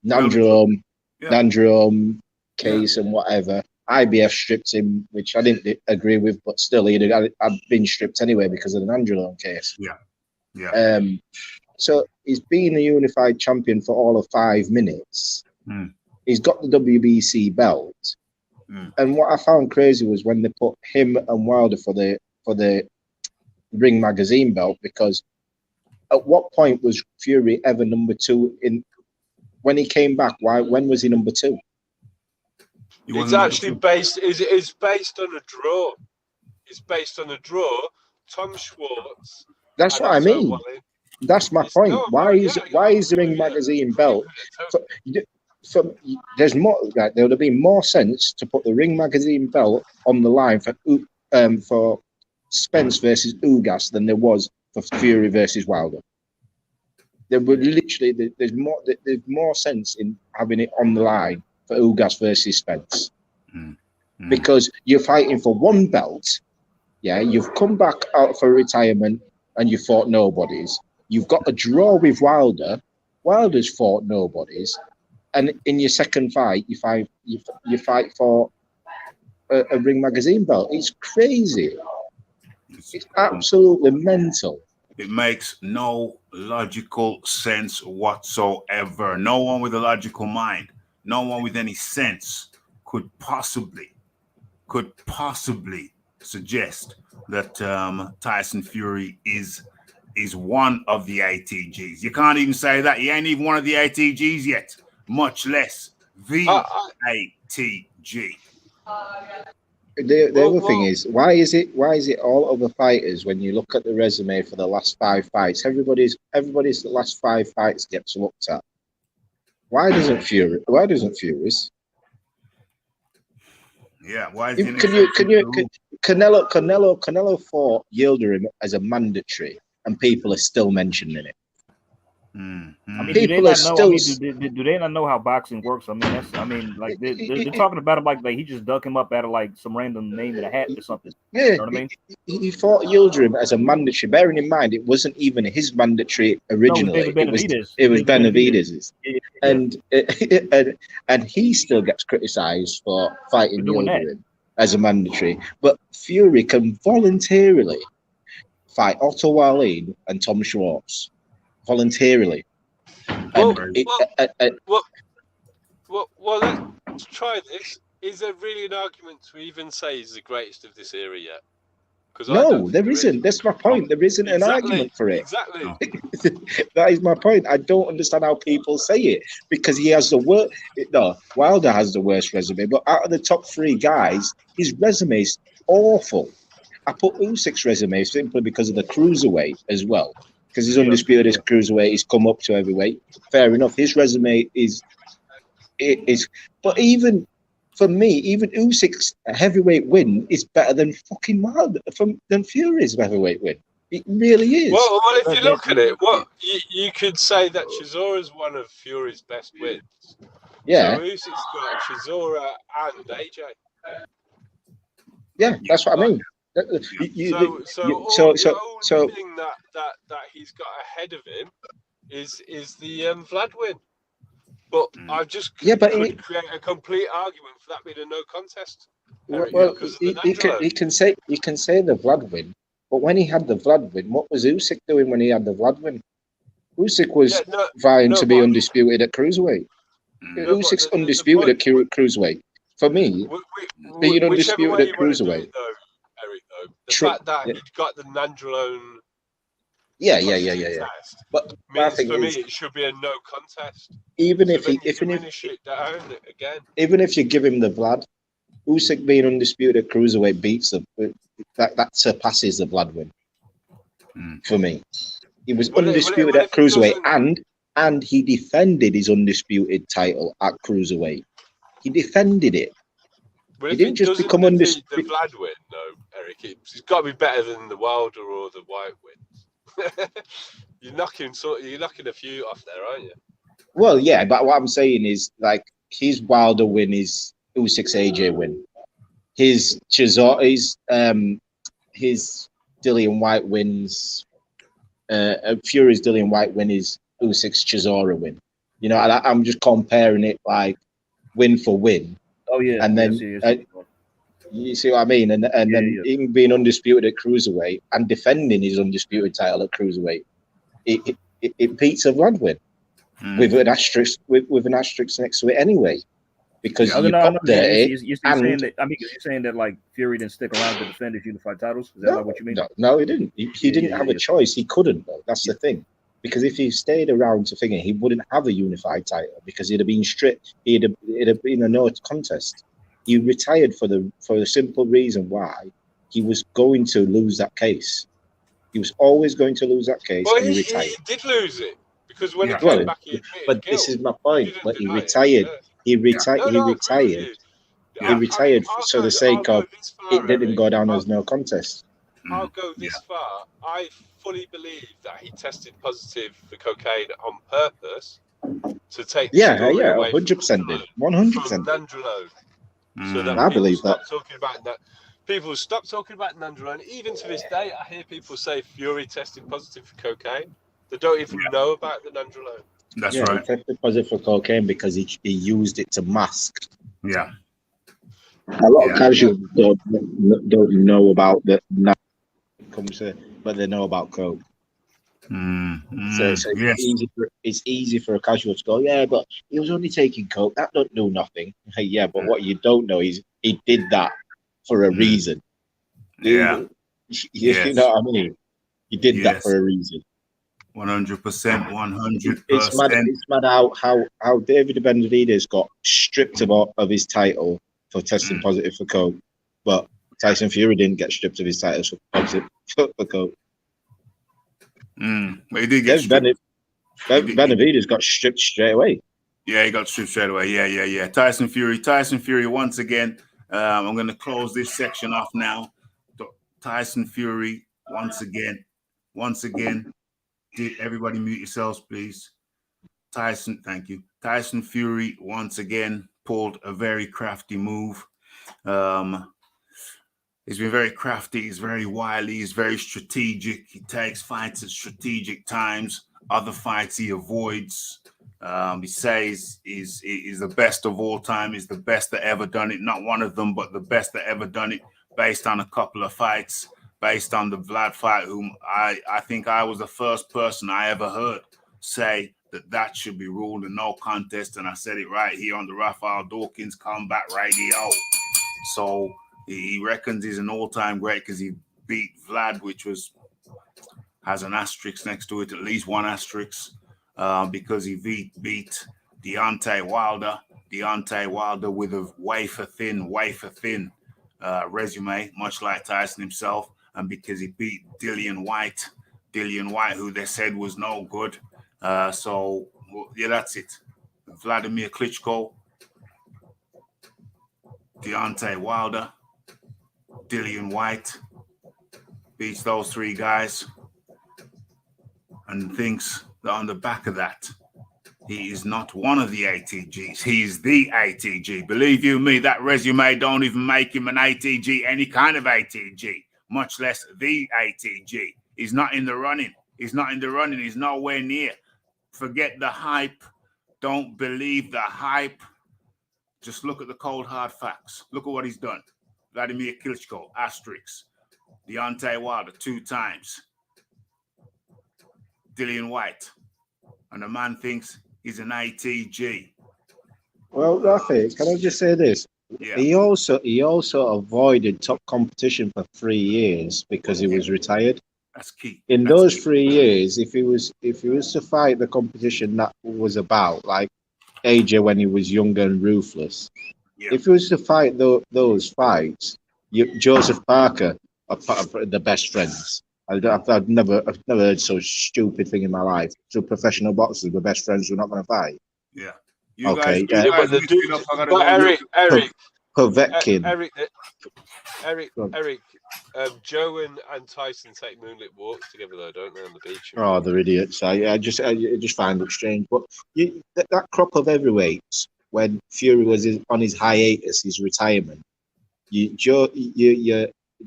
Nandrolone case and whatever. IBF stripped him, which I didn't agree with, but still, I'd been stripped anyway because of the Nandrolone case. So he's been a unified champion for all of 5 minutes. He's got the WBC belt. And what I found crazy was when they put him and Wilder for the Ring Magazine belt, because at what point was Fury ever number 2 in when he came back? When was he number 2? It's actually based on a draw. It's based on a draw. Tom Schwartz. That's what I mean. That's my point. Why is the Ring Magazine belt? So there's more. Like, there would have been more sense to put the Ring Magazine belt on the line for Spence versus Ugas than there was for Fury versus Wilder. There would literally there's more sense in having it on the line for Ugas versus Spence, because you're fighting for one belt. Yeah, you've come back out for retirement and you fought nobodies. You've got a draw with Wilder. Wilder's fought nobodies. And in your second fight, you fight for a Ring Magazine belt. It's crazy. It's absolutely mental. It makes no logical sense whatsoever. No one with a logical mind, no one with any sense could possibly suggest that Tyson Fury is one of the ATGs. You can't even say that. He ain't even one of the ATGs yet, much less the ATG. The other thing is, why is it all other fighters, when you look at the resume for the last 5 fights, everybody's last 5 fights gets looked at? Why doesn't Fury's? Yeah, why is Canelo fought Yildirim as a mandatory, and people are still mentioning it. I mean, People are still. Do they not know how boxing works? I mean, like they're talking about him like he just dug him up out of like some random name in a hat or something. Yeah, you know what I mean? He fought Yildirim as a mandatory. Bearing in mind, it wasn't even his mandatory originally. No, it was Benavidez's, and he still gets criticised for fighting Yildirim as a mandatory. But Fury can voluntarily fight Otto Wallin and Tom Schwartz. Voluntarily. Well, let's try this. Is there really an argument to even say he's the greatest of this era yet? No, there isn't. That's my point. There isn't an argument for it. Exactly. That is my point. I don't understand how people say it, because he has the worst. No, Wilder has the worst resume, but out of the top 3 guys, his resume is awful. I put Usyk's resume simply because of the cruiserweight as well. Because he's undisputed as cruiserweight, he's come up to heavyweight. Fair enough. His resume is, but even for me, even Usyk's heavyweight win is better than fucking Wilder, than Fury's heavyweight win. It really is. Well, if you look at it, you could say that Chisora is one of Fury's best wins. Yeah. So Usyk's got Chisora and AJ. Yeah, that's what I mean. So the thing that he's got ahead of him is the Vlad win. But I just could create a complete argument for that being a no contest. Well, you can say the Vlad win, but when he had the Vlad win, what was Usyk doing when he had the Vlad win? Usyk was vying to be undisputed at cruiserweight. Usyk's undisputed at cruiserweight. For me, being undisputed at cruiserweight. The fact that he got the Nandrolone. Yeah. But means for me, it should be a no contest. Even if you give him the Vlad, Usyk being undisputed cruiserweight beats that surpasses the Vlad win. For me, he was undisputed at cruiserweight, and he defended his undisputed title at cruiserweight. He defended it. But he didn't just become undisputed. The Vlad win, no, Eric. It's got to be better than the Wilder or the Whyte wins. You're knocking a few off there, aren't you? Well, yeah, but what I'm saying is, like, his Wilder win is Usyk's AJ win. His Dillian Whyte wins. Fury's Dillian Whyte win is Usyk's Chisora win. You know, I'm just comparing it like win for win. Oh yeah, and then you see what I mean, and then even being undisputed at cruiserweight and defending his undisputed title at cruiserweight, it beats a Vlad win with an asterisk next to it anyway. because Yeah. you got dirty. You're saying that. I mean, you're saying that like Fury didn't stick around to defend his unified titles. Is that like what you mean? No, he didn't. He didn't have a choice. He couldn't. Though. That's the thing. Because if he stayed around to figure, he wouldn't have a unified title because he'd have been stripped. It'd have been a no contest. He retired for the simple reason why he was going to lose that case. He was always going to lose that case, and he retired. He did lose it because when he came back, he admitted but guilt. this is my point. But he retired. He retired. He retired for the sake of it didn't go down as no contest. I'll go this far. I fully believe that he tested positive for cocaine on purpose to take the story away 100% did. 100%. Nandrolone. So that I believe that. Talking about that. People stop talking about Nandrolone. Even to this day, I hear people say Fury tested positive for cocaine. They don't even know about the Nandrolone. That's right. He tested positive for cocaine because he used it to mask. Yeah. A lot of casuals don't know about that. But they know about coke. So it's easy for a casual to go, yeah, but he was only taking coke. That don't do nothing. Yeah, but what you don't know is he did that for a reason. Yeah. You know what I mean? He did that for a reason. 100%. 100%. It's mad how David Benavidez got stripped of his title for testing positive for coke, but Tyson Fury didn't get stripped of his title for positive for coke. But he did get stripped. Benavidez got stripped straight away. Yeah, he got stripped straight away. Yeah. Tyson Fury once again. I'm going to close this section off now. Tyson Fury once again. Did everybody mute yourselves, please? Thank you. Tyson Fury once again pulled a very crafty move. He's been very crafty. He's very wily. He's very strategic. He takes fights at strategic times. Other fights he avoids. He says he's the best of all time. He's the best that ever done it. Not one of them, but the best that ever done it based on a couple of fights. Based on the Vlad fight, whom I think I was the first person I ever heard say that should be ruled a no contest. And I said it right here on the Raphael Dawkins Combat Radio. So he reckons he's an all-time great because he beat Vlad, which has an asterisk next to it, at least one asterisk, because he beat Deontay Wilder with a wafer thin resume, much like Tyson himself, and because he beat Dillian Whyte, who they said was no good. That's it. Vladimir Klitschko, Deontay Wilder, Dillian Whyte beats those three guys and thinks that on the back of that, he is not one of the ATGs. He's the ATG. Believe you me, that resume don't even make him an ATG, any kind of ATG, much less the ATG. He's not in the running. He's nowhere near. Forget the hype. Don't believe the hype. Just look at the cold hard facts. Look at what he's done. Vladimir Klitschko, asterisk. Deontay Wilder 2 times. Dillian Whyte. And the man thinks he's an ATG. Well, Raphie, can I just say this? Yeah. He also avoided top competition for 3 years because he was retired. That's key. In those 3 years, if he was to fight the competition that was about, like AJ when he was younger and ruthless, if he was to fight those fights, Joseph Parker are the best friends. I've never heard so stupid thing in my life. So professional boxers were best friends. We're not going to fight. Yeah. Eric, Povetkin. Eric. Joe and Tyson take moonlit walks together, though, don't they, on the beach? Oh, they're idiots. I just find it strange. But that crop of heavyweights, when Fury was on his hiatus, his retirement,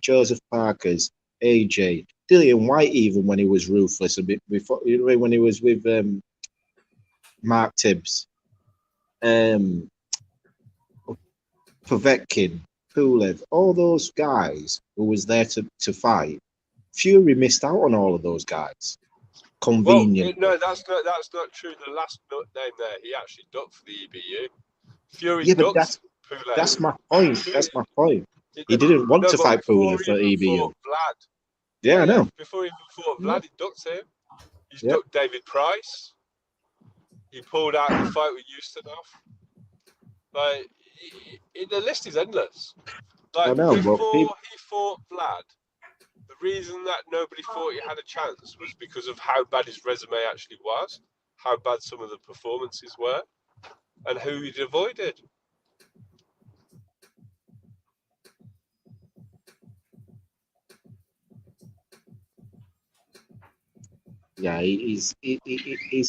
Joseph Parker's, AJ, Dillian Whyte, even when he was ruthless a bit before, when he was with Mark Tibbs, Povetkin, Pulev, all those guys who was there to fight. Fury missed out on all of those guys. Convenient. Well, no, that's not true. The last name there, he actually ducked for the EBU. Fury Yeah, but ducked Poulet. that's my point. That's my point. He didn't want to fight Poulet for EBU. Vlad. Yeah, I know. Before he even fought Vlad, he ducked him. He's Yeah. ducked David Price. He pulled out the fight with Ustinov. Like, the list is endless. Like, I know, before but he fought Vlad, the reason that nobody thought he had a chance was because of how bad his resume actually was, how bad some of the performances were, and who he'd avoided. yeah, he's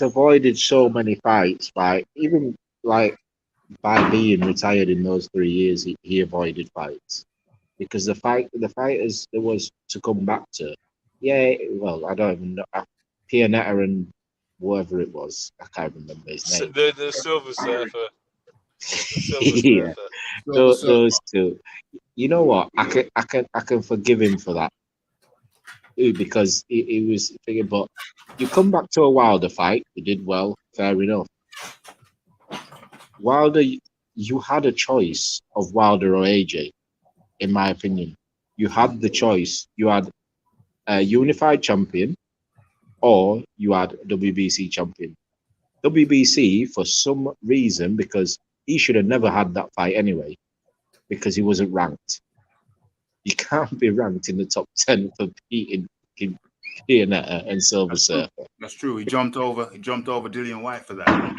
avoided so many fights by even like by being retired in those 3 years. He avoided fights because the fighters there was to come back to. Yeah, well, I don't even know. Pianetta and whoever it was, I can't remember his name. The Silver Surfer. Yeah, those two. You know what? I can forgive him for that because he was thinking. But you come back to a Wilder fight, you did well, fair enough. Wilder, you had a choice of Wilder or AJ, in my opinion. You had the choice. You had a unified champion, or you had a WBC champion. WBC, for some reason, because he should have never had that fight anyway, because he wasn't ranked. You can't be ranked in the top 10 for beating Pianetta and Silver Surfer. That's true. He jumped over Dillian Whyte for that.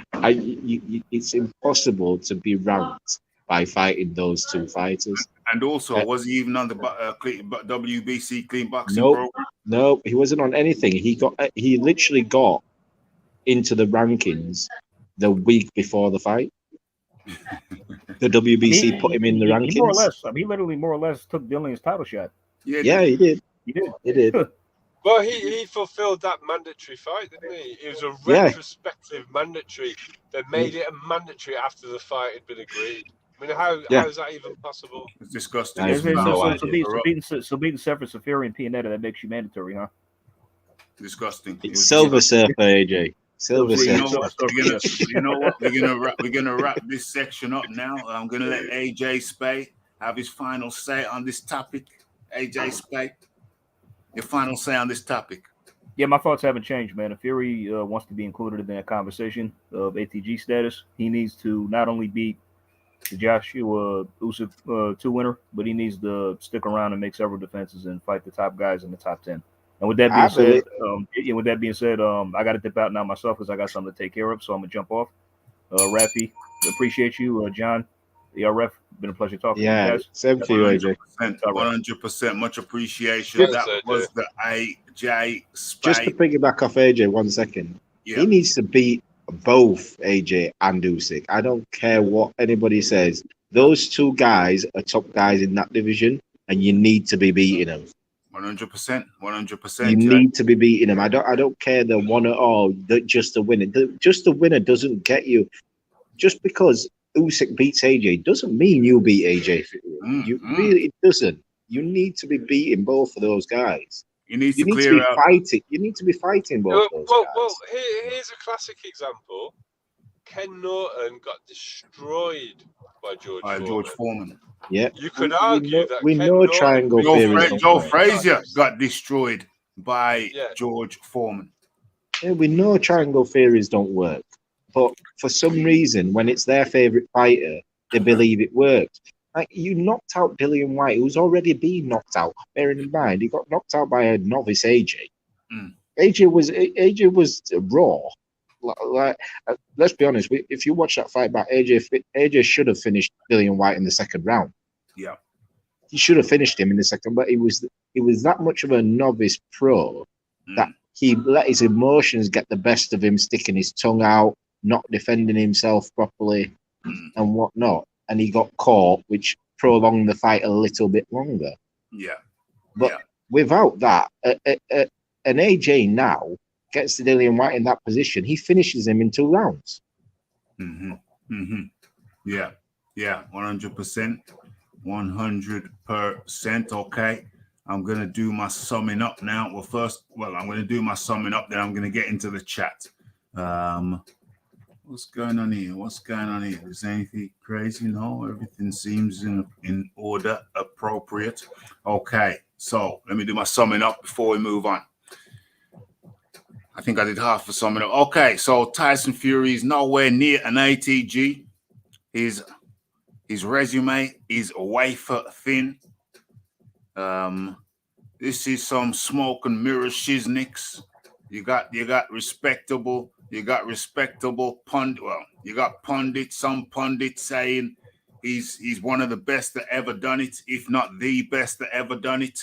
It's impossible to be ranked by fighting those two fighters. And also, was he even on the WBC clean boxing Nope. program? No, he wasn't on anything. He literally got into the rankings the week before the fight. The WBC put him in the rankings. He more or less, he literally more or less took Dillian's title shot. Yeah, he did. He did. Well, he fulfilled that mandatory fight, didn't he? It was a retrospective mandatory. They made it a mandatory after the fight had been agreed. I mean, how is that even possible? It's disgusting. So beating Severus, Fury, and Pianetta, that makes you mandatory, huh? Disgusting. It's Silver Surfer, AJ. Silver Surfer. You know what? We're gonna wrap this section up now. I'm gonna let AJ Spay have his final say on this topic. AJ Spay, your final say on this topic. Yeah, my thoughts haven't changed, man. If Fury wants to be included in that conversation of ATG status, he needs to not only beat the Joshua Usyk 2 winner, but he needs to stick around and make several defenses and fight the top guys in the top 10. And with that being said, I got to dip out now myself because I got something to take care of, so I'm gonna jump off. Raphie, appreciate you, John, ERF. Been a pleasure talking to you guys. Same to you, AJ. 100%, much appreciation. That was the AJ Spay. Just to piggyback off AJ 1 second, he needs to beat both AJ and Usyk. I don't care what anybody says. Those two guys are top guys in that division, and you need to be beating them. 100%. You need to be beating them. I don't care the one at all. Just the winner. Just the winner doesn't get you. Just because Usyk beats AJ doesn't mean you beat AJ. It doesn't. You need to be beating both of those guys. You need to be fighting. You need to be fighting both those guys. Well, here's a classic example. Ken Norton got destroyed by George Foreman. Yeah, you could argue that we know Triangle Theory. Joe Frazier got destroyed by George Foreman. Yeah, we know Triangle Theories don't work, but for some reason, when it's their favorite fighter, they believe it works. Like, you knocked out Dillian Whyte, who's already been knocked out. Bearing in mind, he got knocked out by a novice AJ. AJ was raw. Like, let's be honest. If you watch that fight back, AJ should have finished Dillian Whyte in the second round. Yeah, he should have finished him in the second, but he was that much of a novice pro that he let his emotions get the best of him, sticking his tongue out, not defending himself properly, and whatnot. And he got caught, which prolonged the fight a little bit longer. Yeah, but without that, an AJ now gets to Dillian Whyte in that position, he finishes him in 2 rounds. Yeah, 100%. 100%. Okay, I'm going to do my summing up now. I'm going to do my summing up, then I'm going to get into the chat. What's going on here? What's going on here? Is anything crazy? No, everything seems in order, appropriate. Okay, so let me do my summing up before we move on. I think I did half the summing up. Okay, so Tyson Fury is nowhere near an ATG. His resume is wafer thin. This is some smoke and mirror shiznicks. You got respectable pundit. Well, you got pundits. Some pundits saying he's one of the best that ever done it, if not the best that ever done it.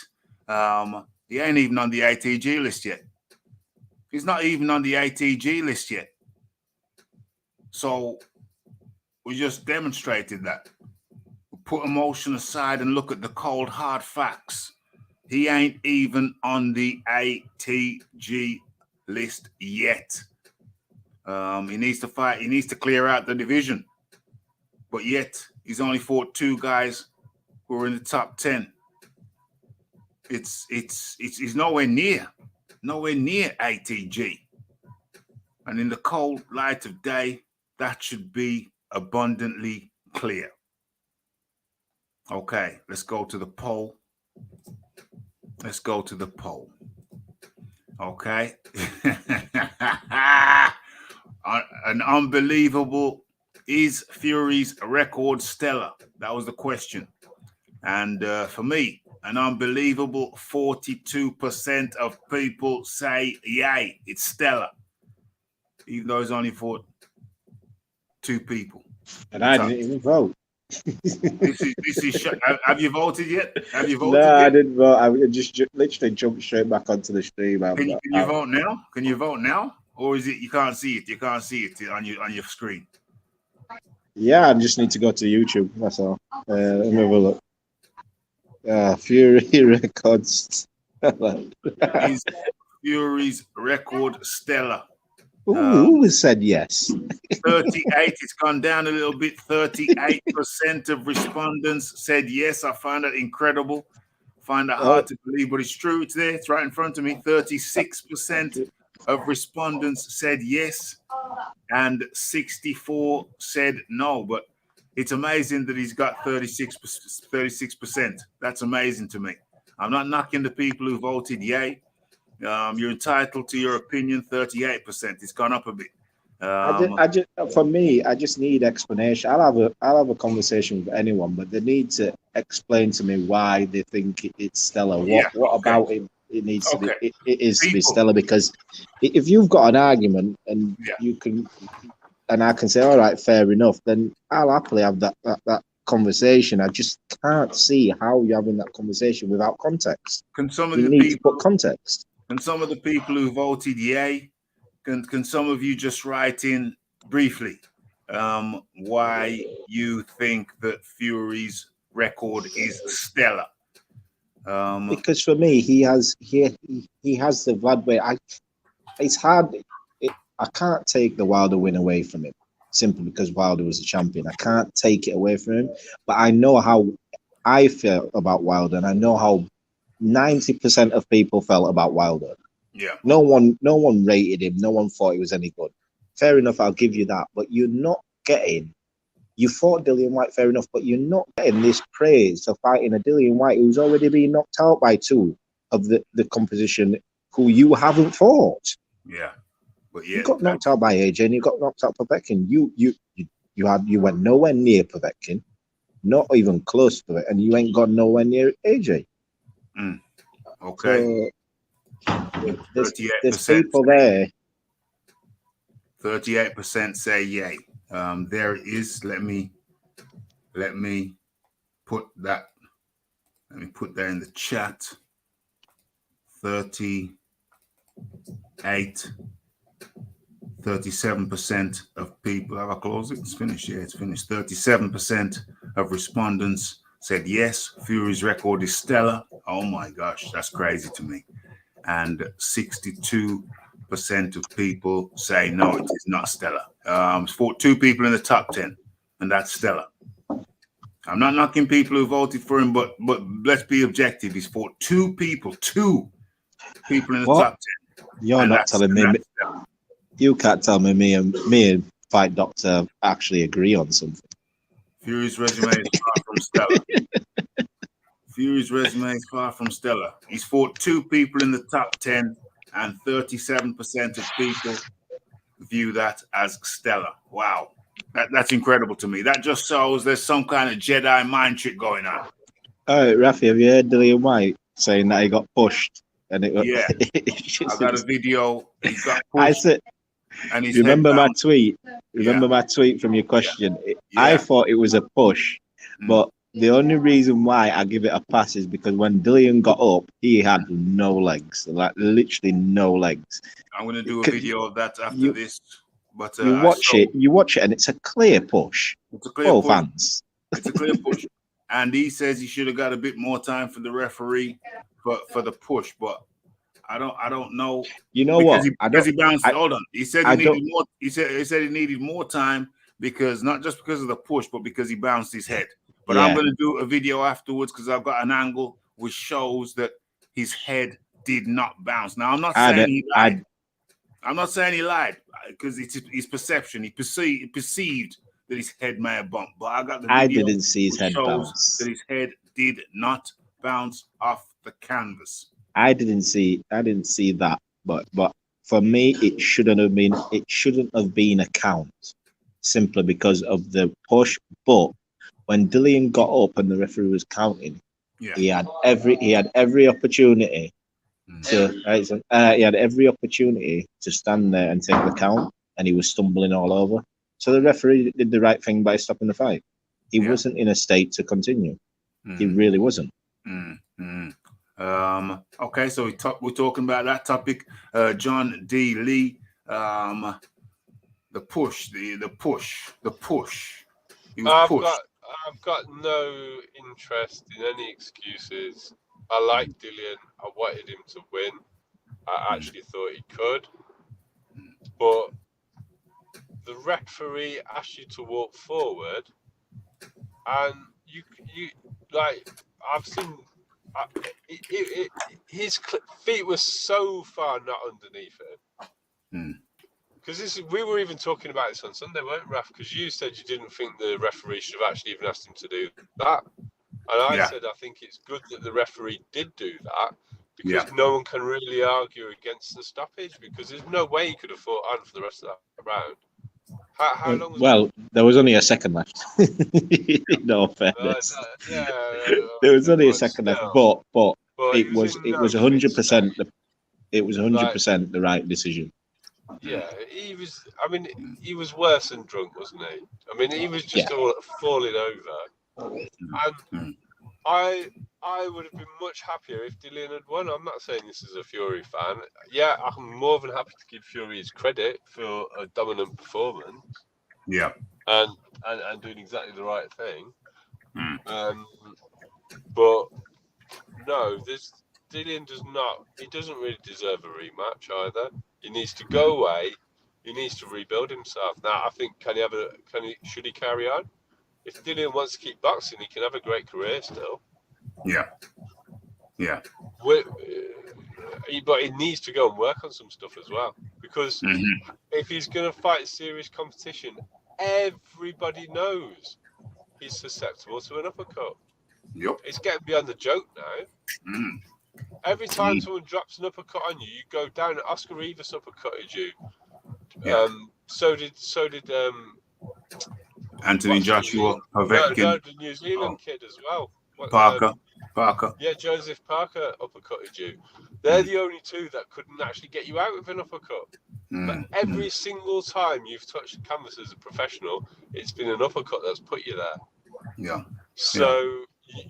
He ain't even on the ATG list yet. He's not even on the ATG list yet. So we just demonstrated that. We put emotion aside and look at the cold hard facts. He ain't even on the ATG list yet. He needs to fight. He needs to clear out the division. But yet, he's only fought 2 guys who are in the top 10. It's nowhere near ATG. And in the cold light of day, that should be abundantly clear. Okay, let's go to the poll. Let's go to the poll. Okay. An unbelievable, is Fury's record stellar? That was the question. And for me, an unbelievable 42% of people say, yay, it's stellar. Even though it's only for 2 people. And I didn't even vote. This is have you voted yet? Have you voted No, yet? I didn't vote. I just literally jumped straight back onto the stream. Can you vote now? Can you vote now? Or is it you can't see it? You can't see it on your screen. Yeah, I just need to go to YouTube. That's all. Let me have a look. Fury records. Is Fury's record stellar? Who said yes? 38. It's gone down a little bit. 38% of respondents said yes. I find that incredible. Find that hard to believe, but it's true. It's there. It's right in front of me. 36% of respondents said yes, and 64 said no. But it's amazing that he's got 36%. That's amazing to me. I'm not knocking the people who voted yay. You're entitled to your opinion. 38%. It's gone up a bit. For me, I just need explanation. I'll have a conversation with anyone, but they need to explain to me why they think it's stellar. What about it needs to be? It is to be stellar, because if you've got an argument and you can, and I can say, all right, fair enough, then I'll happily have that conversation. I just can't see how you're having that conversation without context. You need to put context. And some of the people who voted yay, can some of you just write in briefly why you think that Fury's record is stellar? Because for me, he has the Vlad way. It's hard. I can't take the Wilder win away from him simply because Wilder was a champion. I can't take it away from him. But I know how I feel about Wilder, and I know how 90% of people felt about Wilder. Yeah. No one rated him. No one thought he was any good. Fair enough, I'll give you that. But you're not getting. You fought Dillian Whyte, fair enough, but you're not getting this praise for fighting a Dillian Whyte who's already been knocked out by 2 of the composition who you haven't fought. Yeah. But you got knocked out by AJ and you got knocked out Povetkin. You went nowhere near Povetkin, not even close to it, and you ain't got nowhere near AJ. Okay. So, there's people there. 38% say yay. There it is. Let me put that. Let me put that in the chat. 37% of people. Have I closed it? It's finished. Yeah, it's finished. 37% of respondents said yes, Fury's record is stellar. Oh my gosh, that's crazy to me. And 62% of people say no, it is not stellar. For 2 people in the top 10, and that's stellar. I'm not knocking people who voted for him, but let's be objective. He's fought 2 people in the top 10. You're not telling me. You can't tell me and fight doctor actually agree on something. Fury's resume is far from stellar. Fury's resume is far from stellar. He's fought 2 people in the top 10, and 37% of people view that as stellar. Wow. That's incredible to me. That just shows there's some kind of Jedi mind trick going on. All right, Raphie, have you heard Whyte saying that he got pushed? And it, Yeah. I got a video. He got pushed. I said, and his remember my head tweet? Remember my tweet from your question? Yeah. I thought it was a push, but the only reason why I give it a pass is because when Dillian got up, he had no legs, like literally no legs. I'm going to do a video of that after this. But you watch it, and it's a clear push. It's a clear push. Fans. It's a clear push. And he says he should have got a bit more time for the referee for the push, but I don't know. You know what? Because he bounced. Hold on. He said he needed more. He said he needed more time because not just because of the push, but because he bounced his head. But I'm going to do a video afterwards because I've got an angle which shows that his head did not bounce. Now I'm not saying he lied. I'm not saying he lied because it's his perception. He perceived that his head may have bumped, but I got the video. I didn't see his head bounce. That his head did not bounce off the canvas. I didn't see that, but for me, it shouldn't have been a count simply because of the push. But when Dillian got up and the referee was counting, he had every opportunity to stand there and take the count, and he was stumbling all over. So the referee did the right thing by stopping the fight. He wasn't in a state to continue. He really wasn't. Okay, so we're talking about that topic. John D. Lee, the push. He was pushed. I've got no interest in any excuses. I like Dillian. I wanted him to win. I actually thought he could, but the referee asked you to walk forward, and you like I've seen. His feet were so far not underneath it. Because we were even talking about this on Sunday, weren't we, Raph? Because you said you didn't think the referee should have actually even asked him to do that. And I said I think it's good that the referee did do that because no one can really argue against the stoppage because there's no way he could have fought on for the rest of that round. How long was there was only a second left. No fairness. There was only a second left, but it was 100%. It was 100% the right decision. Yeah, he was. I mean, he was worse than drunk, wasn't he? I mean, he was just all falling over. And I would have been much happier if Dillian had won. I'm not saying this is a Fury fan. Yeah, I'm more than happy to give Fury his credit for a dominant performance. Yeah, and doing exactly the right thing. But no, Dillian does not. He doesn't really deserve a rematch either. He needs to go away. He needs to rebuild himself. Now, I think should he carry on? If Dillian wants to keep boxing, he can have a great career still. Yeah. But he needs to go and work on some stuff as well. Because if he's going to fight serious competition, everybody knows he's susceptible to an uppercut. Yep. It's getting beyond the joke now. Every time someone drops an uppercut on you, you go down. Oscar Rivas uppercutted you. So did Anthony Joshua, the New Zealand kid as well. Parker. Yeah, Joseph Parker uppercutted you. They're the only two that couldn't actually get you out with an uppercut. But every single time you've touched the canvas as a professional, it's been an uppercut that's put you there. Yeah. So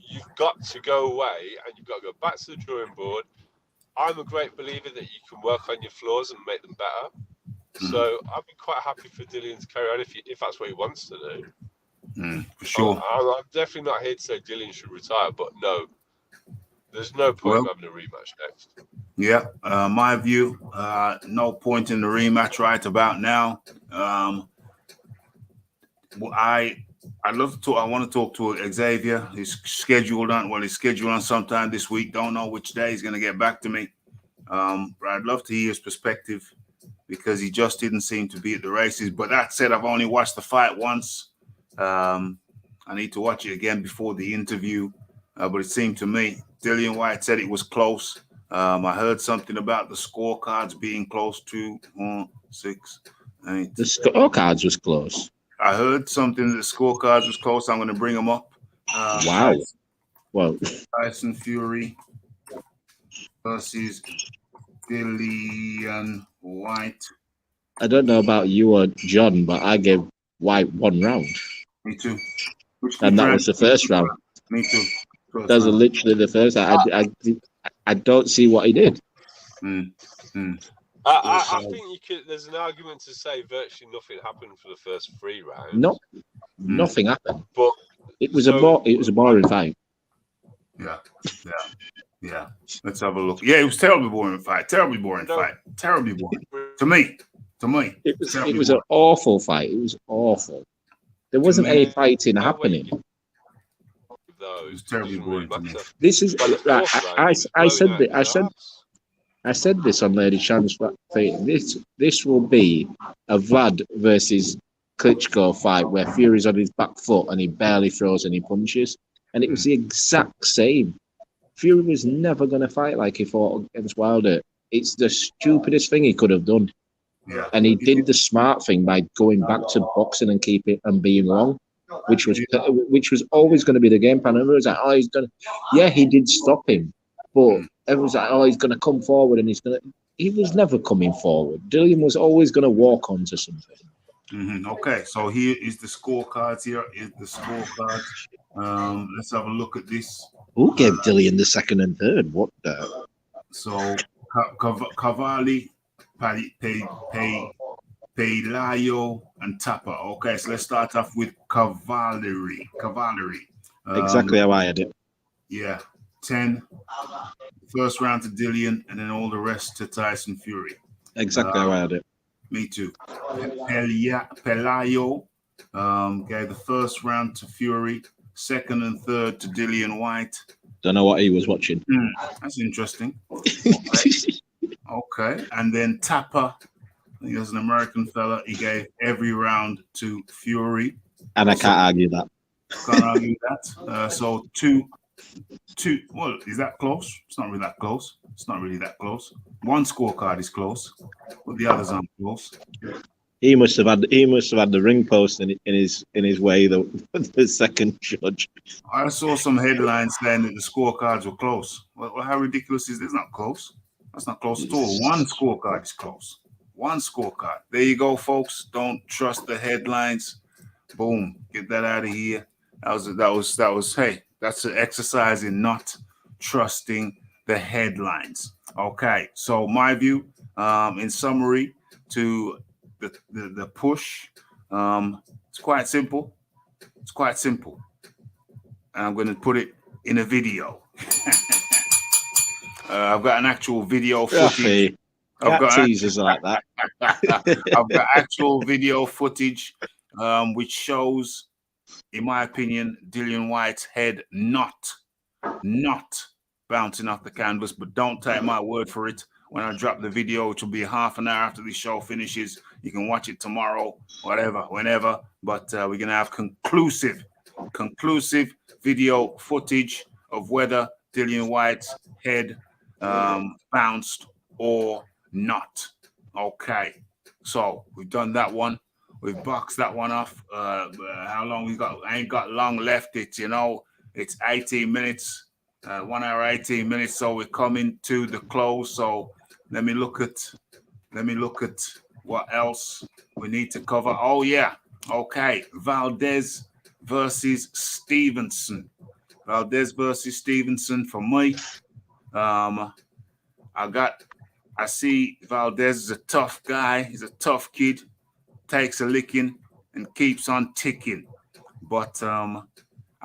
you've got to go away and you've got to go back to the drawing board. I'm a great believer that you can work on your flaws and make them better. So I'd be quite happy for Dillian to carry on if that's what he wants to do. For sure. I'm definitely not here to say Dillian should retire, but no, there's no point in having a rematch next. Yeah, my view, no point in the rematch right about now. I'd love to talk. I want to talk to Xavier. He's scheduled on sometime this week. Don't know which day he's going to get back to me. But I'd love to hear his perspective because he just didn't seem to be at the races. But that said, I've only watched the fight once. I need to watch it again before the interview. But it seemed to me, Dillian Whyte said it was close. I heard something about the scorecards being close to 1, 6, 8. The scorecards was close. I heard something that the scorecards was close. I'm going to bring them up. Wow. Well, Tyson Fury versus Dillian Whyte. I don't know about you or John, but I gave Whyte 1 round. Me too. And that was the first round. Me too. That was literally the first. I don't see what he did. I think you could. There's an argument to say virtually nothing happened for the first 3 rounds. No, nothing happened. But it was a boring fight. Yeah. Let's have a look. Yeah, it was terribly boring fight. Terribly boring fight. Terribly boring. To me. It was an awful fight. It was awful. There wasn't any fighting happening. It was terribly boring to me. This is right. I said this on Lady Shan's fight. This will be a Vlad versus Klitschko fight where Fury's on his back foot and he barely throws any punches. And it was the exact same. Fury was never going to fight like he fought against Wilder. It's the stupidest thing he could have done. Yeah. And he did the smart thing by going back to boxing and keep it and being wrong, which was always going to be the game plan. Everyone was like, "Oh, he's gonna." Yeah, he did stop him, but everyone was like, "Oh, he's going to come forward," and he was never coming forward. Dillian was always going to walk onto something. Okay, so here is the scorecards. Let's have a look at this. Who gave Dillian the second and third? What the? So Cavalli, Pelayo, and Tapper. Okay, so let's start off with Cavalry. Exactly how I had it. Yeah, 10. First round to Dillian, and then all the rest to Tyson Fury. Exactly how I had it. Me too. Pelayo gave the first round to Fury, second and third to Dillian Whyte. Don't know what he was watching. That's interesting. Okay. And then Tapper, I think that's an American fella. He gave every round to Fury. And I can't argue that. Can't argue that. So two. Well, is that close? It's not really that close. One scorecard is close, but the others aren't close. He must have had the ring post in his way, the second judge. I saw some headlines saying that the scorecards were close. Well, how ridiculous is this? Not close. That's not close at all. One scorecard is close. One scorecard. There you go, folks. Don't trust the headlines. Boom. Get that out of here. That was. Hey, that's an exercise in not trusting the headlines. Okay. So my view, in summary, to the push, it's quite simple. And I'm going to put it in a video. I've got an actual video footage. I've got teasers like that. I've got actual video footage, which shows, in my opinion, Dillian Whyte's head not bouncing off the canvas. But don't take my word for it. When I drop the video, which will be half an hour after the show finishes, you can watch it tomorrow, whatever, whenever. But we're gonna have conclusive video footage of whether Dillian Whyte's head bounced or not. Okay, so we've done that one. We've boxed that one off. How long we got? I ain't got long left. It's 18 minutes, 1 hour 18 minutes. So we're coming to the close. So let me look at what else we need to cover. Oh yeah, okay. Valdez versus Stevenson. For me. I see Valdez is a tough guy. He's a tough kid. Takes a licking and keeps on ticking. But I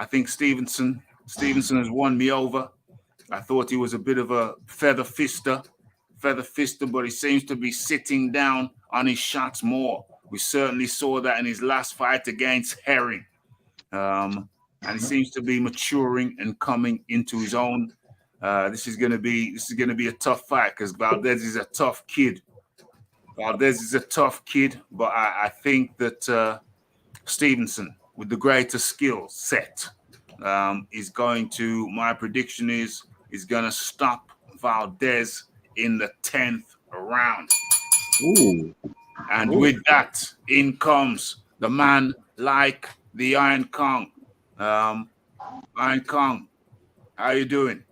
think Stevenson has won me over. I thought he was a bit of a feather fister, but he seems to be sitting down on his shots more. We certainly saw that in his last fight against Herring. And he seems to be maturing and coming into his own. This is going to be a tough fight because Valdez is a tough kid. Valdez is a tough kid, but I think that Stevenson, with the greater skill set, is going to. My prediction is going to stop Valdez in the 10th round. Ooh. And with that, in comes the man like the Iron Kong. Iron Kong, how you doing?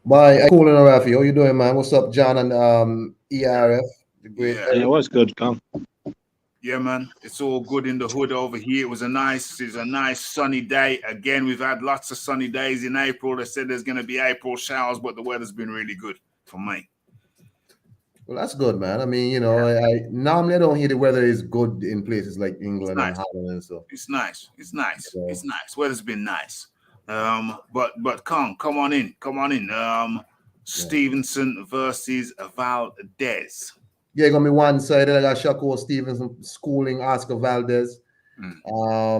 My cool and Raphie, how you doing, man? What's up, John and ERF? The great. Yeah. It was good, Kong. Yeah, man, it's all good in the hood over here. It was a nice sunny day. Again, we've had lots of sunny days in April. They said there's going to be April showers, but the weather's been really good for me. Well, that's good, man. I mean, you know, I normally I don't hear the weather is good in places like England and Holland and stuff. It's nice. It's nice. Yeah. It's nice. Weather's been nice. But Kong, come on in. Stevenson versus Valdez. Yeah, gonna be one side. I got Shakur Stevenson schooling Oscar Valdez,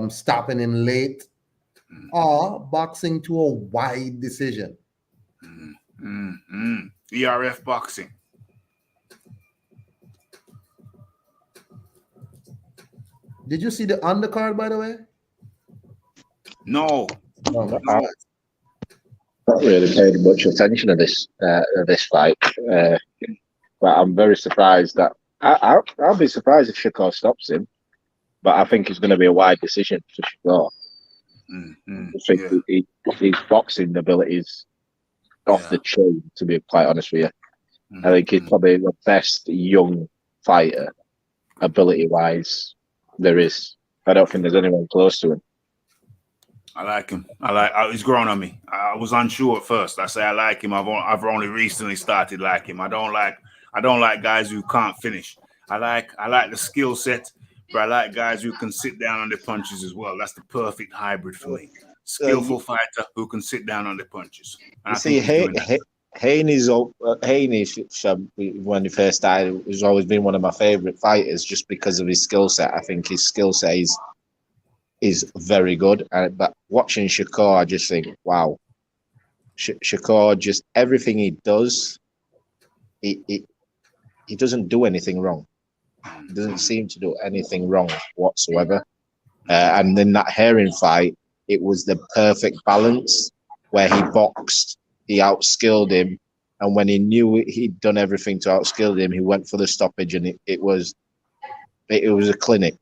stopping him late, or boxing to a wide decision. ERF boxing. Did you see the undercard, by the way? No. Not really paid much attention to this fight, but I'm very surprised that I'll be surprised if Shakur stops him, but I think it's going to be a wide decision for Shakur. I think his boxing abilities off the chain, to be quite honest with you. I think he's probably the best young fighter, ability-wise, there is. I don't think there's anyone close to him. I like him. He's grown on me. I was unsure at first. I say I like him. I've only recently started liking him. I don't like guys who can't finish. I like the skill set, but I like guys who can sit down on their punches as well. That's the perfect hybrid for me. Skillful fighter who can sit down on their punches. And you see, Haney's when he first started, has always been one of my favorite fighters just because of his skill set. I think his skill set is very good. But watching Shakur, I just think, wow, Shakur, just everything he does, he doesn't do anything wrong. He doesn't seem to do anything wrong whatsoever. And then that Herring fight, it was the perfect balance where he boxed, he outskilled him, and when he knew he'd done everything to outskill him, he went for the stoppage, and it was a clinic.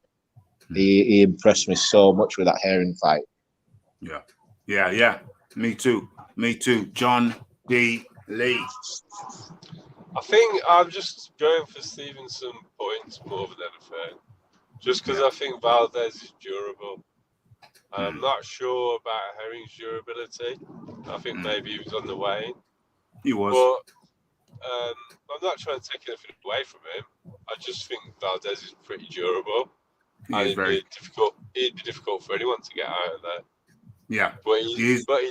He impressed me so much with that Herring fight. Yeah. Me too. John D. Lee. I think I'm just going for Stevenson points more than anything, just because I think Valdez is durable. I'm not sure about Herring's durability. I think maybe he was on the wane. He was. But I'm not trying to take anything away from him. I just think Valdez is pretty durable. And it'd be difficult for anyone to get out of there. Yeah. But he's not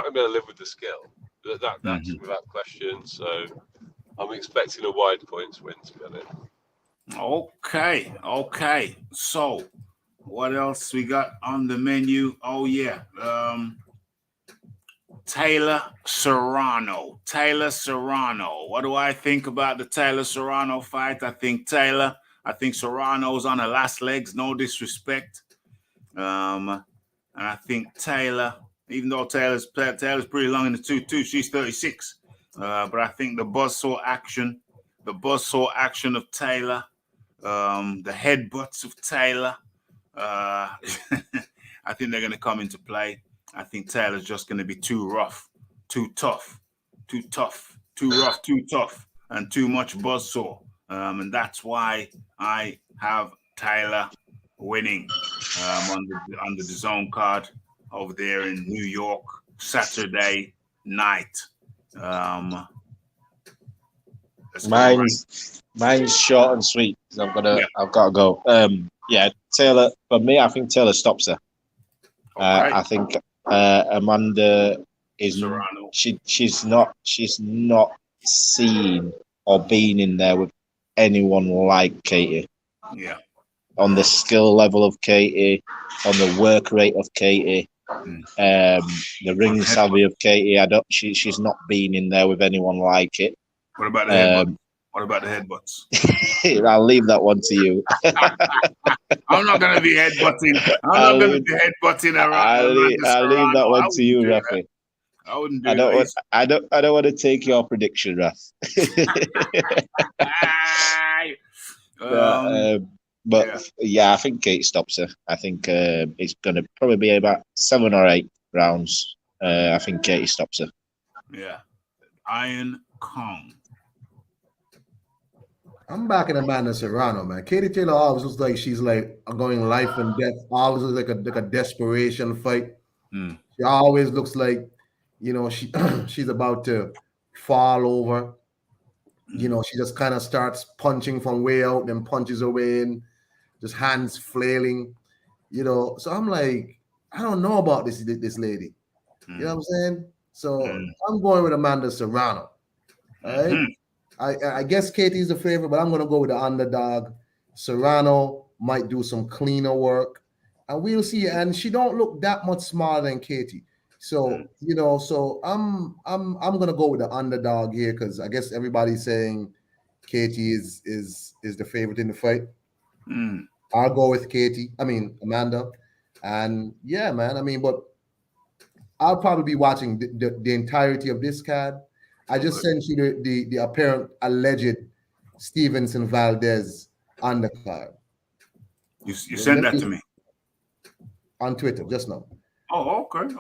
going to be able to live with the skill. That's without question. So I'm expecting a wide points win, to be honest. Okay. So what else we got on the menu? Oh yeah. Taylor Serrano. What do I think about the Taylor Serrano fight? I think Serrano's on the last legs, no disrespect. And I think Taylor, even though Taylor's pretty long in the tooth, she's 36. But I think the buzzsaw action of Taylor, the headbutts of Taylor, I think they're going to come into play. I think Taylor's just going to be too rough, too tough, too rough, too tough, and too much buzzsaw. And that's why I have Taylor winning on the DAZN card over there in New York, Saturday night. Mine's short and sweet because I've got to go. Taylor, for me, I think Taylor stops her. Okay. I think Amanda is Serrano. She's not seen or been in there with anyone like Katie. Yeah. On the skill level of Katie, on the work rate of Katie, the ring savvy of Katie. She's not been in there with anyone like it. What about the headbutt? What about the headbutts? I'll leave that one to you. I'm not going to be headbutting. I'm not going to be headbutting around. I'll leave that one to you, Raphie. I wouldn't do it. I don't want to take your prediction, Raph. But I think Kate stops her. I think it's going to probably be about 7 or 8 rounds. I think Katie stops her. Yeah. Iron Kong. I'm backing Amanda Serrano, man. Katie Taylor always looks like she's like going life and death. Always looks like a desperation fight. She always looks like, you know, she's about to fall over. You know, she just kind of starts punching from way out, then punches her way in, just hands flailing. You know, so I'm like, I don't know about this lady. You know what I'm saying? So I'm going with Amanda Serrano. All right. I guess Katie's the favorite, but I'm going to go with the underdog. Serrano might do some cleaner work, and we'll see. And she don't look that much smaller than Katie, so you know. So I'm going to go with the underdog here because I guess everybody's saying Katie is the favorite in the fight. I'll go with Amanda, and yeah, man. I mean, but I'll probably be watching the entirety of this card. I just sent you the apparent alleged Stevenson Valdez undercard. You sent that to me on Twitter just now. Oh, okay.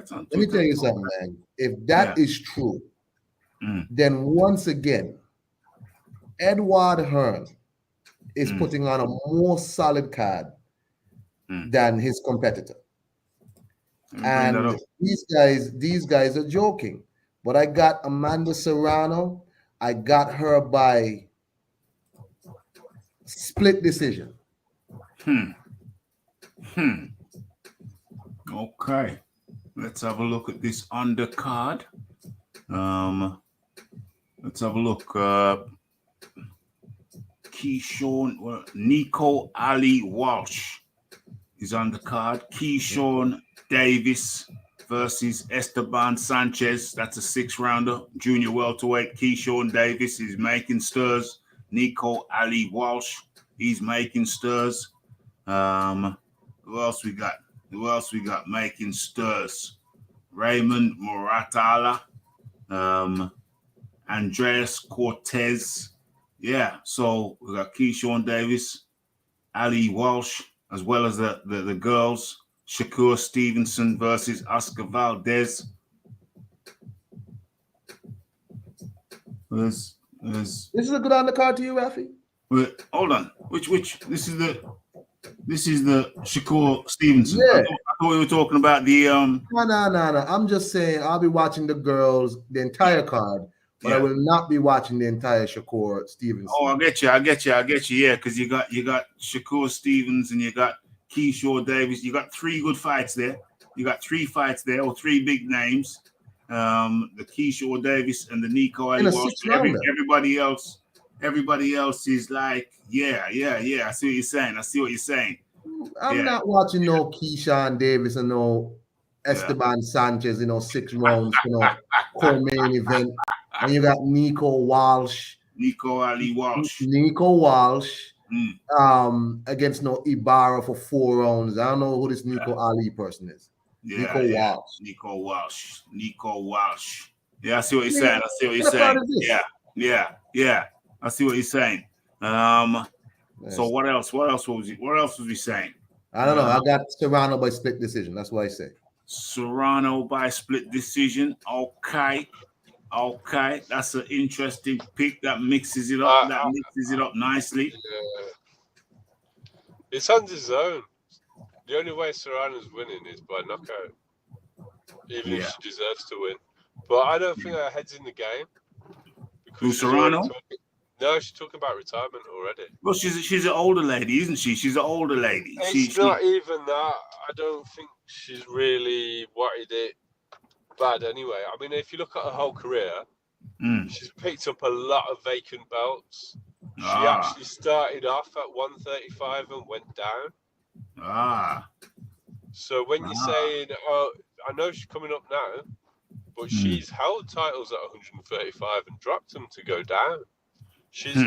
Let me tell you something, man. If that is true, then once again, Edward Hearn is putting on a more solid card than his competitor. And these guys are joking. But I got Amanda Serrano. I got her by split decision. Okay. Let's have a look at this undercard. Let's have a look. Keyshawn, Nico Ali Walsh is on the card. Keyshawn Davis versus Esteban Sanchez. That's a 6-rounder. Junior welterweight. Keyshawn Davis is making stirs. Nico Ali Walsh, he's making stirs. Who else we got? Making stirs? Raymond Muratala. Andreas Cortez. Yeah, so we got Keyshawn Davis, Ali Walsh, as well as the girls. Shakur Stevenson versus Oscar Valdez. This is a good undercard to you, Raphie. Wait, hold on. Which? This is the Shakur Stevenson. Yeah. I thought we were talking about the No. I'm just saying I'll be watching the girls, the entire card, but I will not be watching the entire Shakur Stevenson. Oh, I get you. Yeah, because you got Shakur Stevens and you got Keyshawn Davis. You got 3 good fights there. You got 3 fights there, or 3 big names. The Keyshawn Davis and the Nico Ali Walsh. Everybody else is like, yeah. I see what you're saying. I'm not watching no Keyshawn Davis and no Esteban Sanchez, 6 rounds, co-main event. And you got Nico Ali Walsh. Against no Ibarra for 4 rounds. I don't know who this Nico Ali person is. Nico Walsh. Yeah, I see what you're saying. Yeah. I see what you're saying. So what else? What else was he saying? I don't know. I got Serrano by split decision. That's what I say. Serrano by split decision. Okay. That's an interesting pick. That mixes it up. Nicely. Yeah. It's on his own. The only way Serrano's winning is by knockout. Even if she deserves to win. But I don't think her head's in the game. Who's Serrano? No, she's talking about retirement already. Well, she's an older lady, isn't she? She's an older lady. It's not even that. I don't think she's really wanted it bad anyway. I mean, if you look at her whole career, she's picked up a lot of vacant belts. She actually started off at 135 and went down. So when you're saying, I know she's coming up now, but she's held titles at 135 and dropped them to go down. She's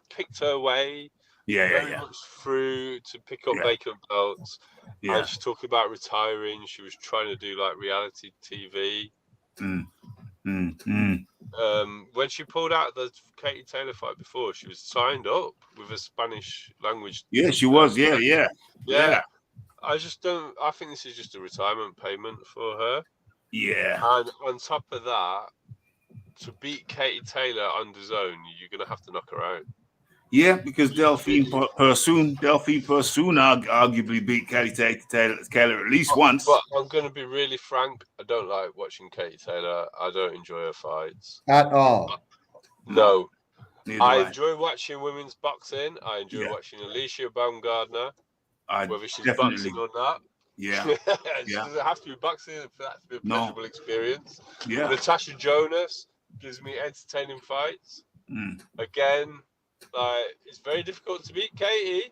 picked her way very much through to pick up vacant belts. Yeah. And she's talking about retiring. She was trying to do like reality TV. When she pulled out the Katie Taylor fight before, she was signed up with a Spanish language. Yeah, she was. Yeah. I just don't. I think this is just a retirement payment for her. Yeah. And on top of that, to beat Katie Taylor on the zone, you're gonna have to knock her out. Yeah, because Delphine Persoon arguably beat Katie Taylor at least once. But I'm going to be really frank. I don't like watching Katie Taylor. I don't enjoy her fights. At all. No. Neither I do enjoy watching women's boxing. I enjoy watching Alicia Baumgardner, whether she's boxing or not. Yeah. She doesn't have to be boxing for that to be a pleasurable experience. Yeah. Natasha Jonas gives me entertaining fights. Again, it's very difficult to beat Katie.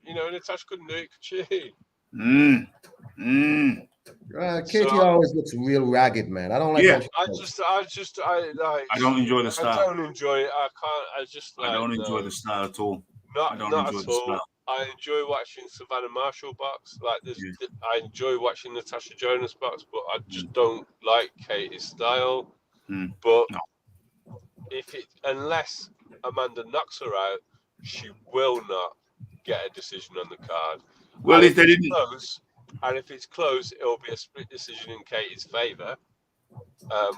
Natasha couldn't do it, could she? Katie always looks real ragged, man. I don't like. Yeah. I don't enjoy the style. I don't enjoy it. I can't. I don't enjoy the style at all. Not at all. Style. I enjoy watching Savannah Marshall box. I enjoy watching Natasha Jonas box, but I just don't like Katie's style. But unless Amanda knocks her out, she will not get a decision on the card. Well, if they didn't, if it's close, it'll be a split decision in Katie's favour.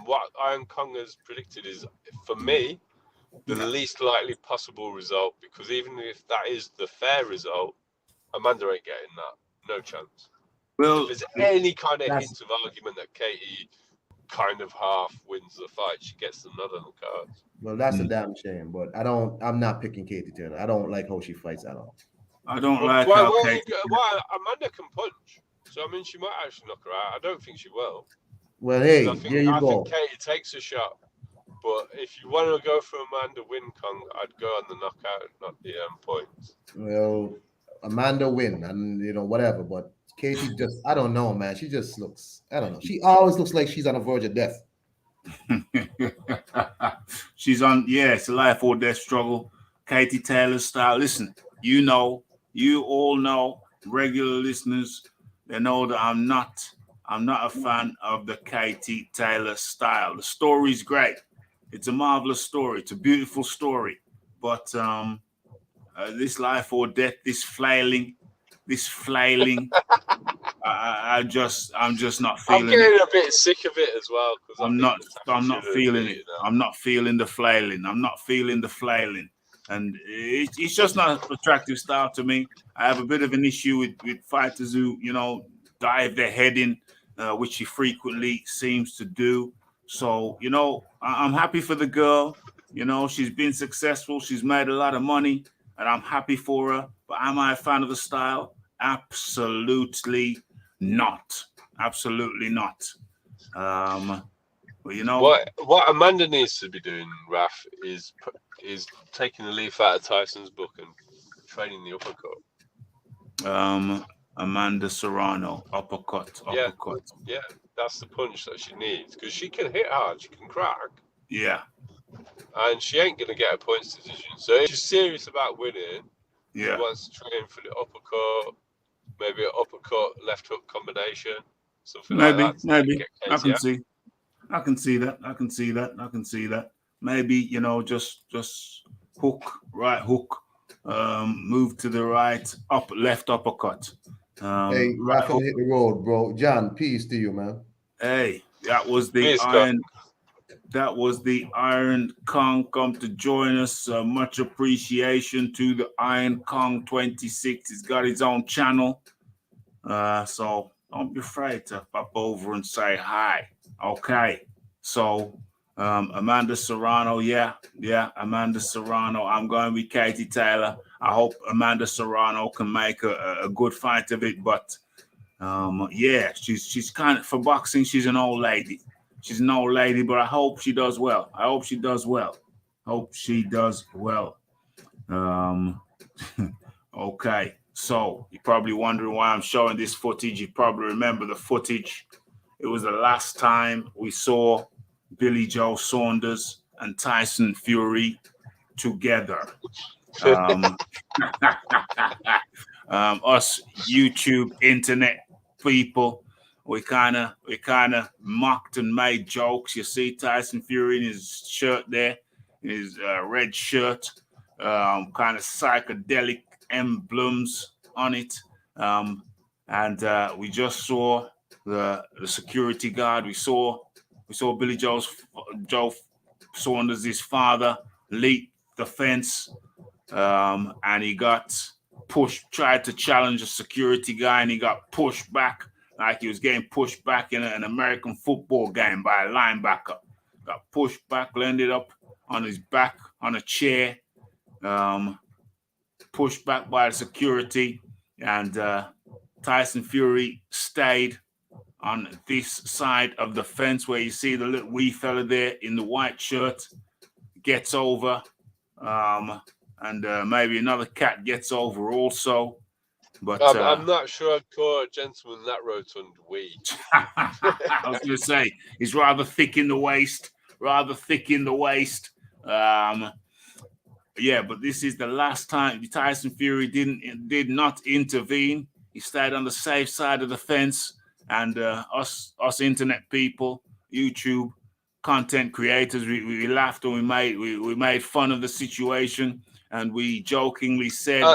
What Iron Kong has predicted is, for me, the least likely possible result, because even if that is the fair result, Amanda ain't getting that. No chance. Well, if there's any kind of hint of argument that Katie kind of half wins the fight, she gets the nod on the cards. Well, that's a damn shame, but I'm not picking Katie Taylor. I don't like how she fights at all. I don't like how Katie. Well, Amanda can punch, so I mean, she might actually knock her out. I don't think she will. Well, hey, I go. think Katie takes a shot, but if you want to go for Amanda win, Kong, I'd go on the knockout, not the points. Well, Amanda win, and whatever, but Katie just, I don't know, man. She just looks, I don't know. She always looks like she's on the verge of death. She's on, it's a life or death struggle. Katie Taylor style. Listen, you all know, regular listeners, they know that I'm not a fan of the Katie Taylor style. The story's great. It's a marvelous story. It's a beautiful story. But this life or death, this flailing, I'm just not feeling it. I'm getting a bit sick of it as well. I'm not feeling it. I'm not feeling the flailing. I'm not feeling the flailing. And it's just not an attractive style to me. I have a bit of an issue with fighters who, dive their head in, which she frequently seems to do. So, I'm happy for the girl. She's been successful. She's made a lot of money, and I'm happy for her. But am I a fan of the style? Absolutely not. Absolutely not. But what Amanda needs to be doing, Raph, is taking a leaf out of Tyson's book and training the uppercut. Amanda Serrano, uppercut. Yeah, that's the punch that she needs, because she can hit hard, she can crack. Yeah. And she ain't going to get a points decision. So if she's serious about winning, she wants to train for the uppercut, maybe an uppercut left hook combination, something like that. Maybe. I can see that. Maybe, just hook, right hook, move to the right, left uppercut. Hey, Raphael hit the road, bro. John, peace to you, man. Hey, that was the Iron Kong come to join us. Much appreciation to the Iron Kong 26. He's got his own channel. So don't be afraid to pop over and say hi. Okay. So Amanda Serrano, Amanda Serrano. I'm going with Katie Taylor. I hope Amanda Serrano can make a good fight of it. But she's kind of, for boxing, she's an old lady. She's an old lady, but I hope she does well. Okay. So you're probably wondering why I'm showing this footage. You probably remember the footage. It was the last time we saw Billy Joe Saunders and Tyson Fury together. Us YouTube internet people, we kind of mocked and made jokes. You see Tyson Fury in his shirt there, his red shirt, kind of psychedelic emblems on it, and we just saw the security guard. We saw Billy Joe Saunders' father leap the fence, and he got pushed, tried to challenge a security guy, and he got pushed back like he was getting pushed back in an American football game by a linebacker. Got pushed back, landed up on his back on a chair, pushed back by the security, and Tyson Fury stayed on this side of the fence where you see the little wee fella there in the white shirt gets over, and maybe another cat gets over also. But I'm not sure I'd call a gentleman that rotund wee. I was going to say he's rather thick in the waist. Yeah, but this is the last time Tyson Fury did not intervene. He stayed on the safe side of the fence, and us internet people, YouTube content creators, we laughed and we made fun of the situation, and we jokingly said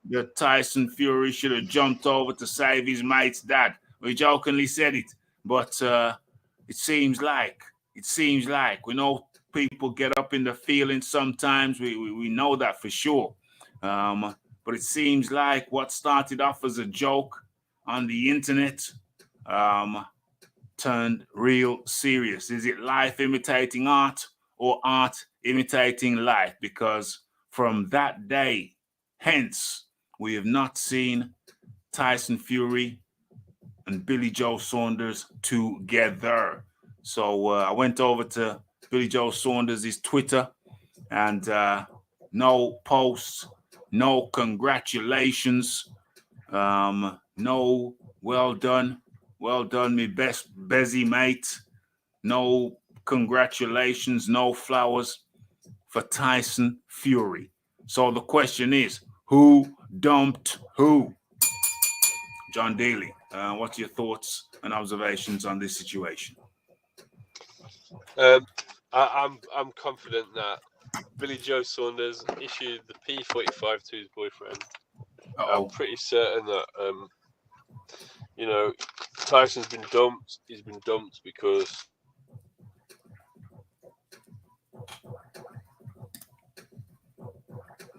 that Tyson Fury should have jumped over to save his mate's dad. We jokingly said it, but it seems like we know people get up in the feelings sometimes. We know that for sure. But it seems like what started off as a joke on the internet turned real serious. Is it life imitating art or art imitating life? Because from that day hence, we have not seen Tyson Fury and Billy Joe Saunders together. So I went over to Billy Joe Saunders' Twitter, and no posts, no congratulations, no well done, me best busy mate, no congratulations, no flowers for Tyson Fury. So the question is, who dumped who? John Daly, what's your thoughts and observations on this situation? I'm confident that Billy Joe Saunders issued the P45 to his boyfriend. I'm pretty certain that Tyson's been dumped. He's been dumped because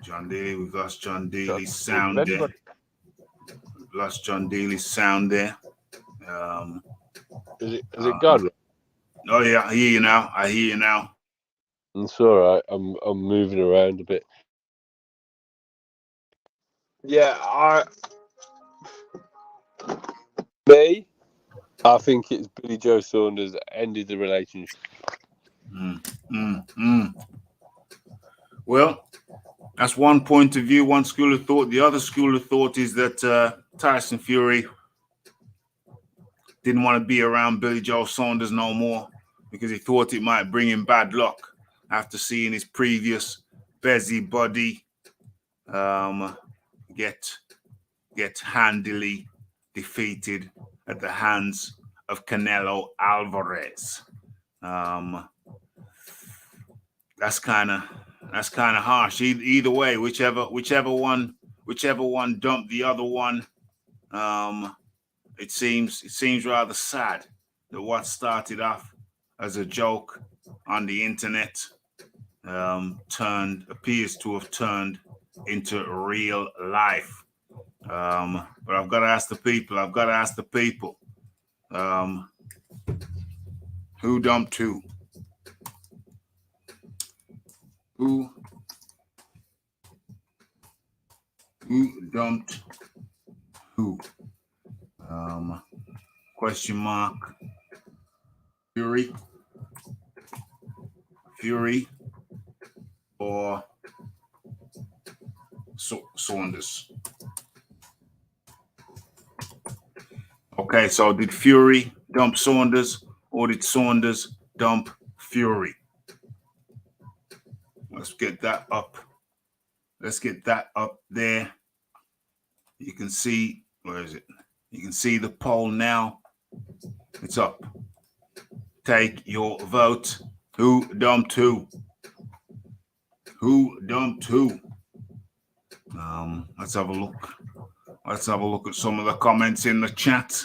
John Daly, we've lost John Daly's sound there. We've lost John Daly's sound there. Is it gone? Oh yeah, I hear you now. It's all right. I'm moving around a bit. Yeah, I think it's Billy Joe Saunders that ended the relationship. Well, that's one point of view, one school of thought. The other school of thought is that Tyson Fury didn't want to be around Billy Joe Saunders no more because he thought it might bring him bad luck after seeing his previous busybody get handily defeated at the hands of Canelo Alvarez. That's kind of harsh. Either way, whichever one dumped the other one. It seems rather sad that what started off as a joke on the internet appears to have turned into real life. But I've got to ask the people. Who dumped who? Who dumped who? Question mark. Fury or Saunders? Okay, so did Fury dump Saunders or did Saunders dump Fury? Let's get that up. Let's get that up there. You can see, where is it? You can see the poll now. It's up. Take your vote. Who dumped who? Who dumped who? Let's have a look. Let's have a look at some of the comments in the chat.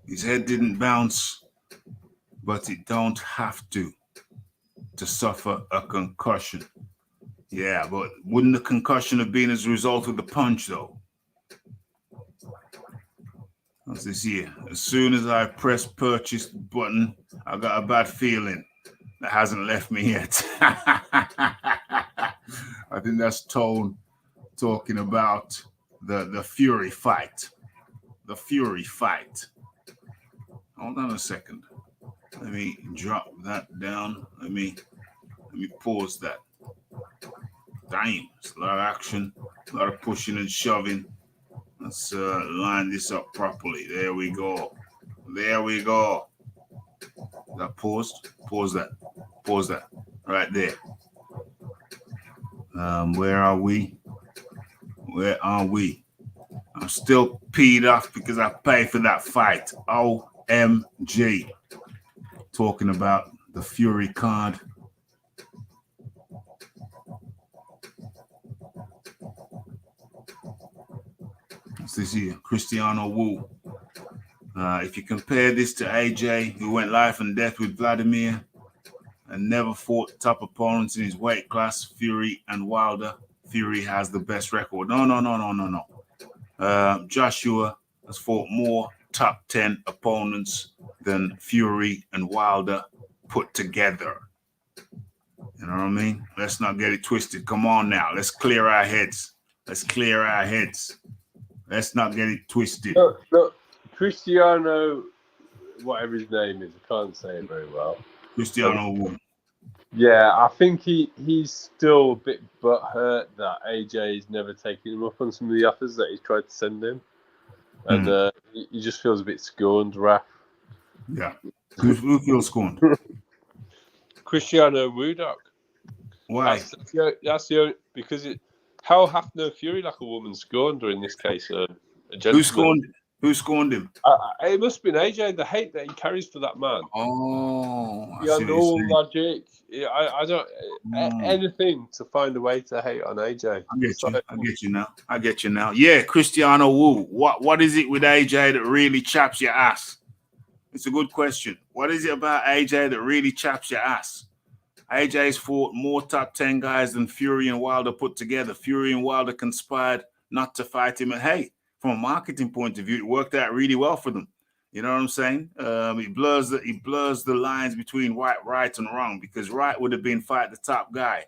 His head didn't bounce, but it don't have to suffer a concussion. Yeah, but wouldn't the concussion have been as a result of the punch, though? What's this here? As soon as I press purchase button, I got a bad feeling that hasn't left me yet. I think that's Tone talking about the Fury fight. The Fury fight. Hold on a second. Let me drop that down. Let me pause that. Damn, it's a lot of action, a lot of pushing and shoving. Let's line this up properly. There we go. There we go. Is that paused? Pause that. Pause that. Right there. Where are we? Where are we? I'm still peed off because I paid for that fight. OMG. Talking about the Fury card. What's this here? Cristiano Wu. If you compare this to AJ, who went life and death with Vladimir and never fought top opponents in his weight class, Fury and Wilder, Fury has the best record. No. Joshua has fought more top 10 opponents than Fury and Wilder put together. You know what I mean? Let's not get it twisted. Come on now. Let's clear our heads. Let's clear our heads. Let's not get it twisted. Look, Cristiano, whatever his name is, I can't say it very well. Cristiano Wu. Yeah, I think he's still a bit butthurt that AJ's never taken him up on some of the offers that he's tried to send him. And he just feels a bit scorned, Raph. Yeah. Who feels scorned? Cristiano Wu, Doc. Why? That's the only, because how hath no Fury like a woman scorned, or in this case, a gentleman? Who scorned him? It must have been AJ, the hate that he carries for that man. Oh, Beyond all logic. I don't anything to find a way to hate on AJ. I get you now. Yeah, Cristiano Wu. What is it with AJ that really chaps your ass? It's a good question. What is it about AJ that really chaps your ass? AJ's fought more top 10 guys than Fury and Wilder put together. Fury and Wilder conspired not to fight him. And hey, from a marketing point of view, it worked out really well for them. You know what I'm saying? He blurs the lines between right and wrong, because right would have been fight the top guy.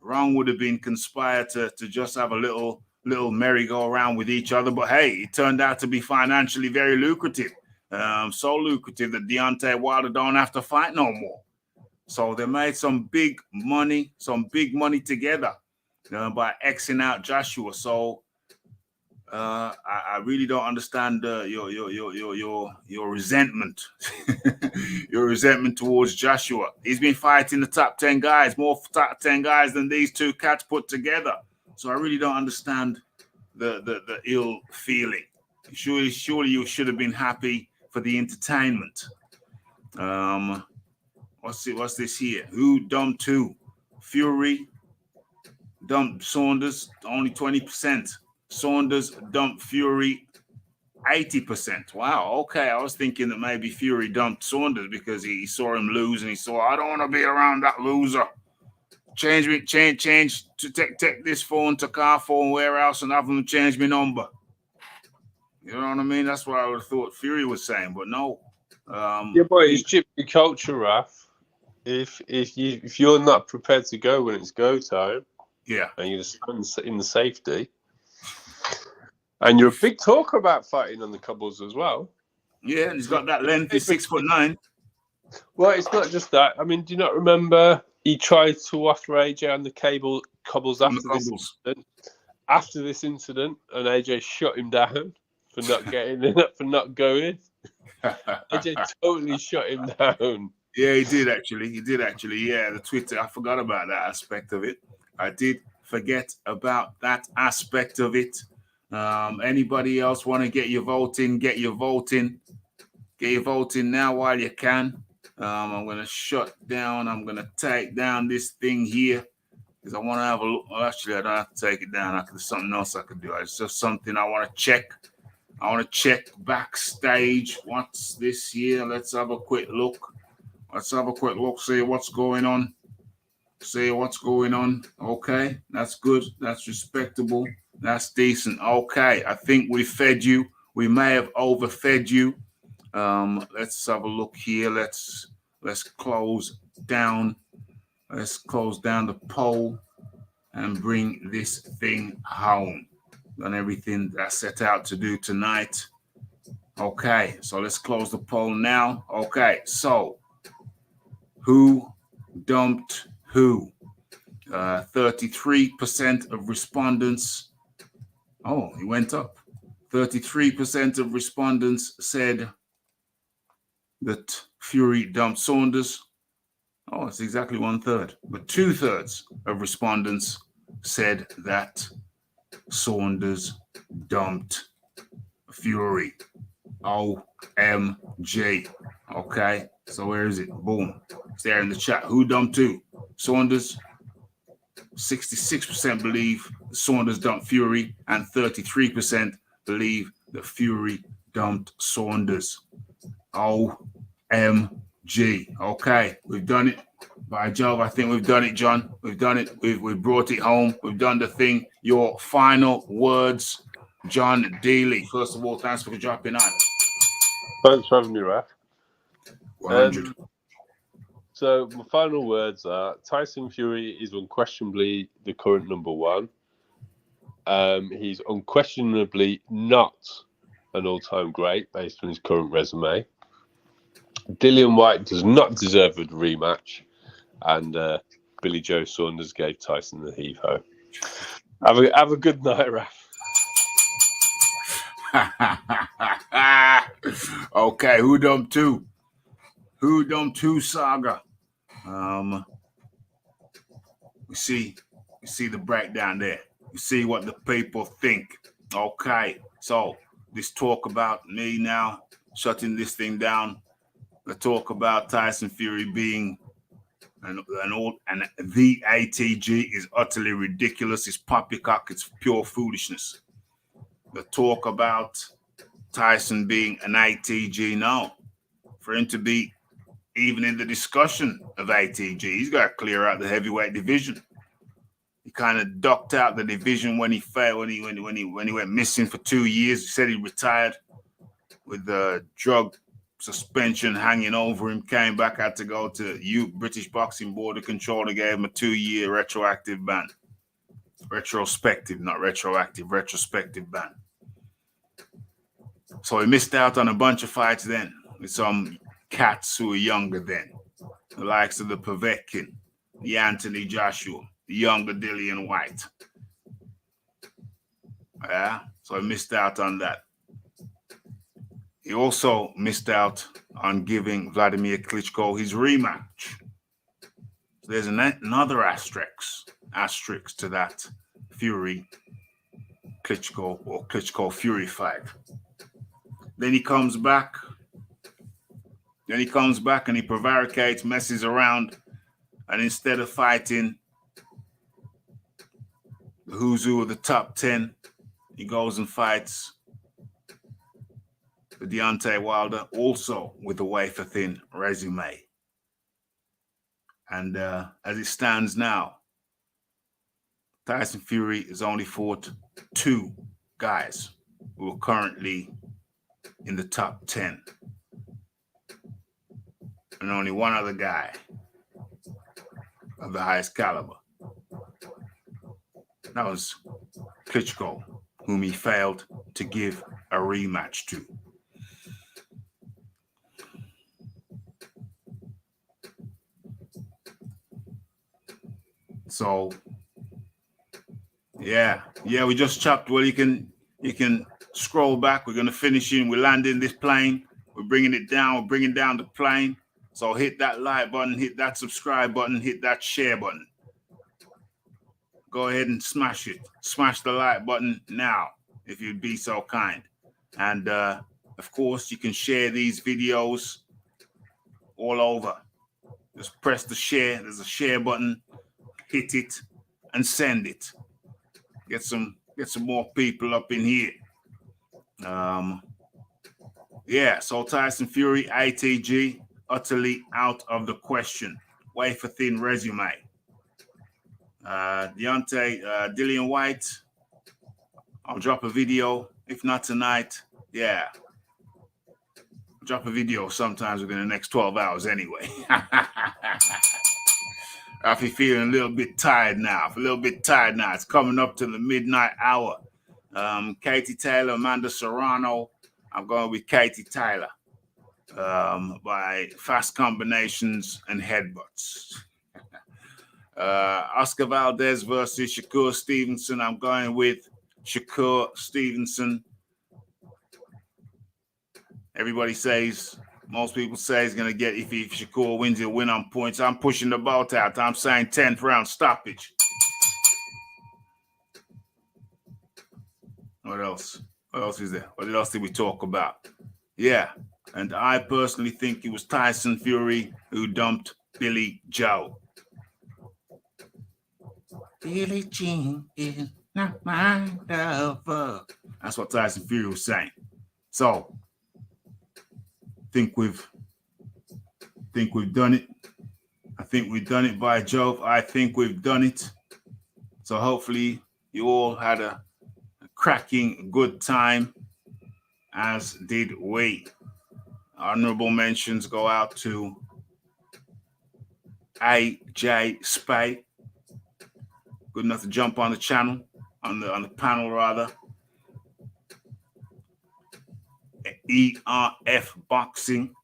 Wrong would have been conspire to just have a little merry-go-round with each other. But hey, it turned out to be financially very lucrative. So lucrative that Deontay Wilder don't have to fight no more. So they made some big money together by Xing out Joshua. So I really don't understand your resentment, your resentment towards Joshua. He's been fighting the top 10 guys, more top 10 guys than these two cats put together. So I really don't understand the ill feeling. Surely you should have been happy for the entertainment. What's this here? Who dumped who? Fury dumped Saunders, only 20%. Saunders dumped Fury, 80%. Wow, okay. I was thinking that maybe Fury dumped Saunders because he saw him lose and he saw, I don't want to be around that loser. Change to take this phone to car phone, where else, and have them change my number. You know what I mean? That's what I would have thought Fury was saying, but no. Yeah, but it's gypsy culture, Raph. If you're not prepared to go when it's go time, yeah, and you just stand in the safety, and you're a big talker about fighting on the cobbles as well. Yeah, and he's got that length. He's 6'9". Well, it's not just that. I mean, do you not remember he tried to offer AJ on the cobbles after this incident, and AJ shut him down for not getting in, for not going. AJ totally shut him down. Yeah, he did actually. Yeah, the Twitter. I forgot about that aspect of it. I did forget about that aspect of it. Anybody else want to get your vote in? Get your vote in. Get your vote in now while you can. I'm going to shut down. I'm going to take down this thing here because I want to have a look. Well, actually, I don't have to take it down. There's something else I could do. It's just something I want to check. I want to check backstage. What's this here? Let's have a quick look. See what's going on. Okay, that's good. That's respectable. That's decent. Okay, I think we fed you. We may have overfed you. Let's have a look here. Let's close down. Let's close down the poll and bring this thing home. Done everything that I set out to do tonight. Okay, so let's close the poll now. Okay, so who dumped who? 33% of respondents. Oh, it went up. 33% of respondents said that Fury dumped Saunders. Oh, it's exactly 1/3. But 2/3 of respondents said that Saunders dumped Fury. OMG. Okay, so where is it? Boom. It's there in the chat. Who dumped who? Saunders. 66% believe Saunders dumped Fury, and 33% believe that Fury dumped Saunders. OMG. Okay, we've done it. By Jove, I think we've done it, John. We've done it. We've brought it home. We've done the thing. Your final words, John Daly. First of all, thanks for dropping on. Thanks for having me, Raph. 100. So my final words are: Tyson Fury is unquestionably the current number one. He's unquestionably not an all-time great based on his current resume. Dillianwhyte does not deserve a rematch, and Billy Joe Saunders gave Tyson the heave-ho. Have a good night, Raph. Okay, who dumped who? Who dumped who, Saga? We see the breakdown there. You see what the people think. Okay, so this talk about me now shutting this thing down. The talk about Tyson Fury being the ATG is utterly ridiculous. It's poppycock. It's pure foolishness. The talk about Tyson being an ATG, no. For him to be even in the discussion of ATG, he's got to clear out the heavyweight division. He kind of ducked out the division when he failed, when he went missing for 2 years. He said he retired with the drug suspension hanging over him. Came back, had to go to British Boxing Board of Control. Gave him a 2-year retroactive ban. Retrospective, not retroactive, retrospective ban. So he missed out on a bunch of fights then with some cats who were younger then, the likes of the Povetkin, the Anthony Joshua, the younger Dillianwhyte. Yeah, so he missed out on that. He also missed out on giving Vladimir Klitschko his rematch. So there's another asterisk to that Fury Klitschko or Klitschko Fury fight. Then he comes back. And he prevaricates, messes around, and instead of fighting the who's who of the top 10, he goes and fights the Deontay Wilder, also with a wafer-thin resume. And as it stands now, Tyson Fury has only fought 2 guys who are currently in the top 10. And only one other guy of the highest caliber. That was Klitschko, whom he failed to give a rematch to. So, yeah, we just chopped. Well, you can scroll back. We're going to finish in. We're landing this plane. We're bringing it down. We're bringing down the plane. So hit that like button, hit that subscribe button, hit that share button. Go ahead and smash it. Smash the like button now, if you'd be so kind. And of course, you can share these videos all over. Just press the share. There's a share button. Hit it and send it. Get some more people up in here. Yeah, so Tyson Fury, ATG, utterly out of the question. Wafer thin resume. Dillianwhyte, I'll drop a video. If not tonight, yeah. I'll drop a video sometimes within the next 12 hours anyway. Raphie feeling a little bit tired now. It's coming up to the midnight hour. Katie Taylor, Amanda Serrano. I'm going with Katie Taylor by fast combinations and headbutts. Oscar Valdez versus Shakur Stevenson. I'm going with Shakur Stevenson. Most people say he's going to get, if Shakur wins, he'll win on points. I'm pushing the bout out. I'm saying 10th round stoppage. What else? What else is there? What else did we talk about? Yeah. And I personally think it was Tyson Fury who dumped Billy Joe. Billie Jean is not my lover. That's what Tyson Fury was saying. So, think we've done it. I think we've done it, by Jove. I think we've done it. So hopefully you all had a cracking good time, as did we. Honorable mentions go out to AJ Spade. Good enough to jump on the channel, on the panel rather. ERF Boxing.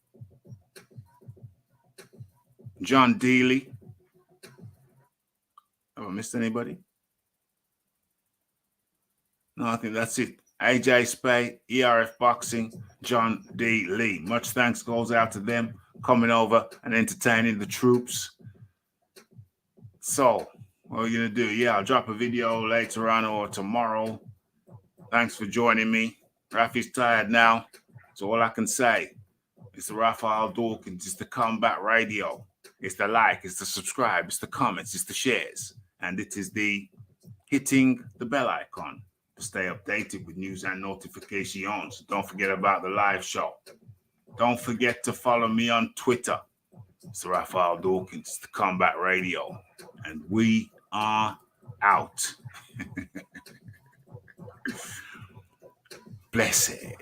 John Dealey. Have I missed anybody? No, I think that's it. AJ Spade, ERF Boxing, John D. Lee. Much thanks goes out to them coming over and entertaining the troops. So, what are you going to do? Yeah, I'll drop a video later on or tomorrow. Thanks for joining me. Raphie's tired now. So all I can say is the Raphael Dawkins, it's the Combat Radio. It's the like, it's the subscribe, it's the comments, it's the shares. And it is the hitting the bell icon to stay updated with news and notifications. Don't forget about the live show. Don't forget to follow me on Twitter. It's the Raphael Dawkins, the Combat Radio. And we are out. Blessed.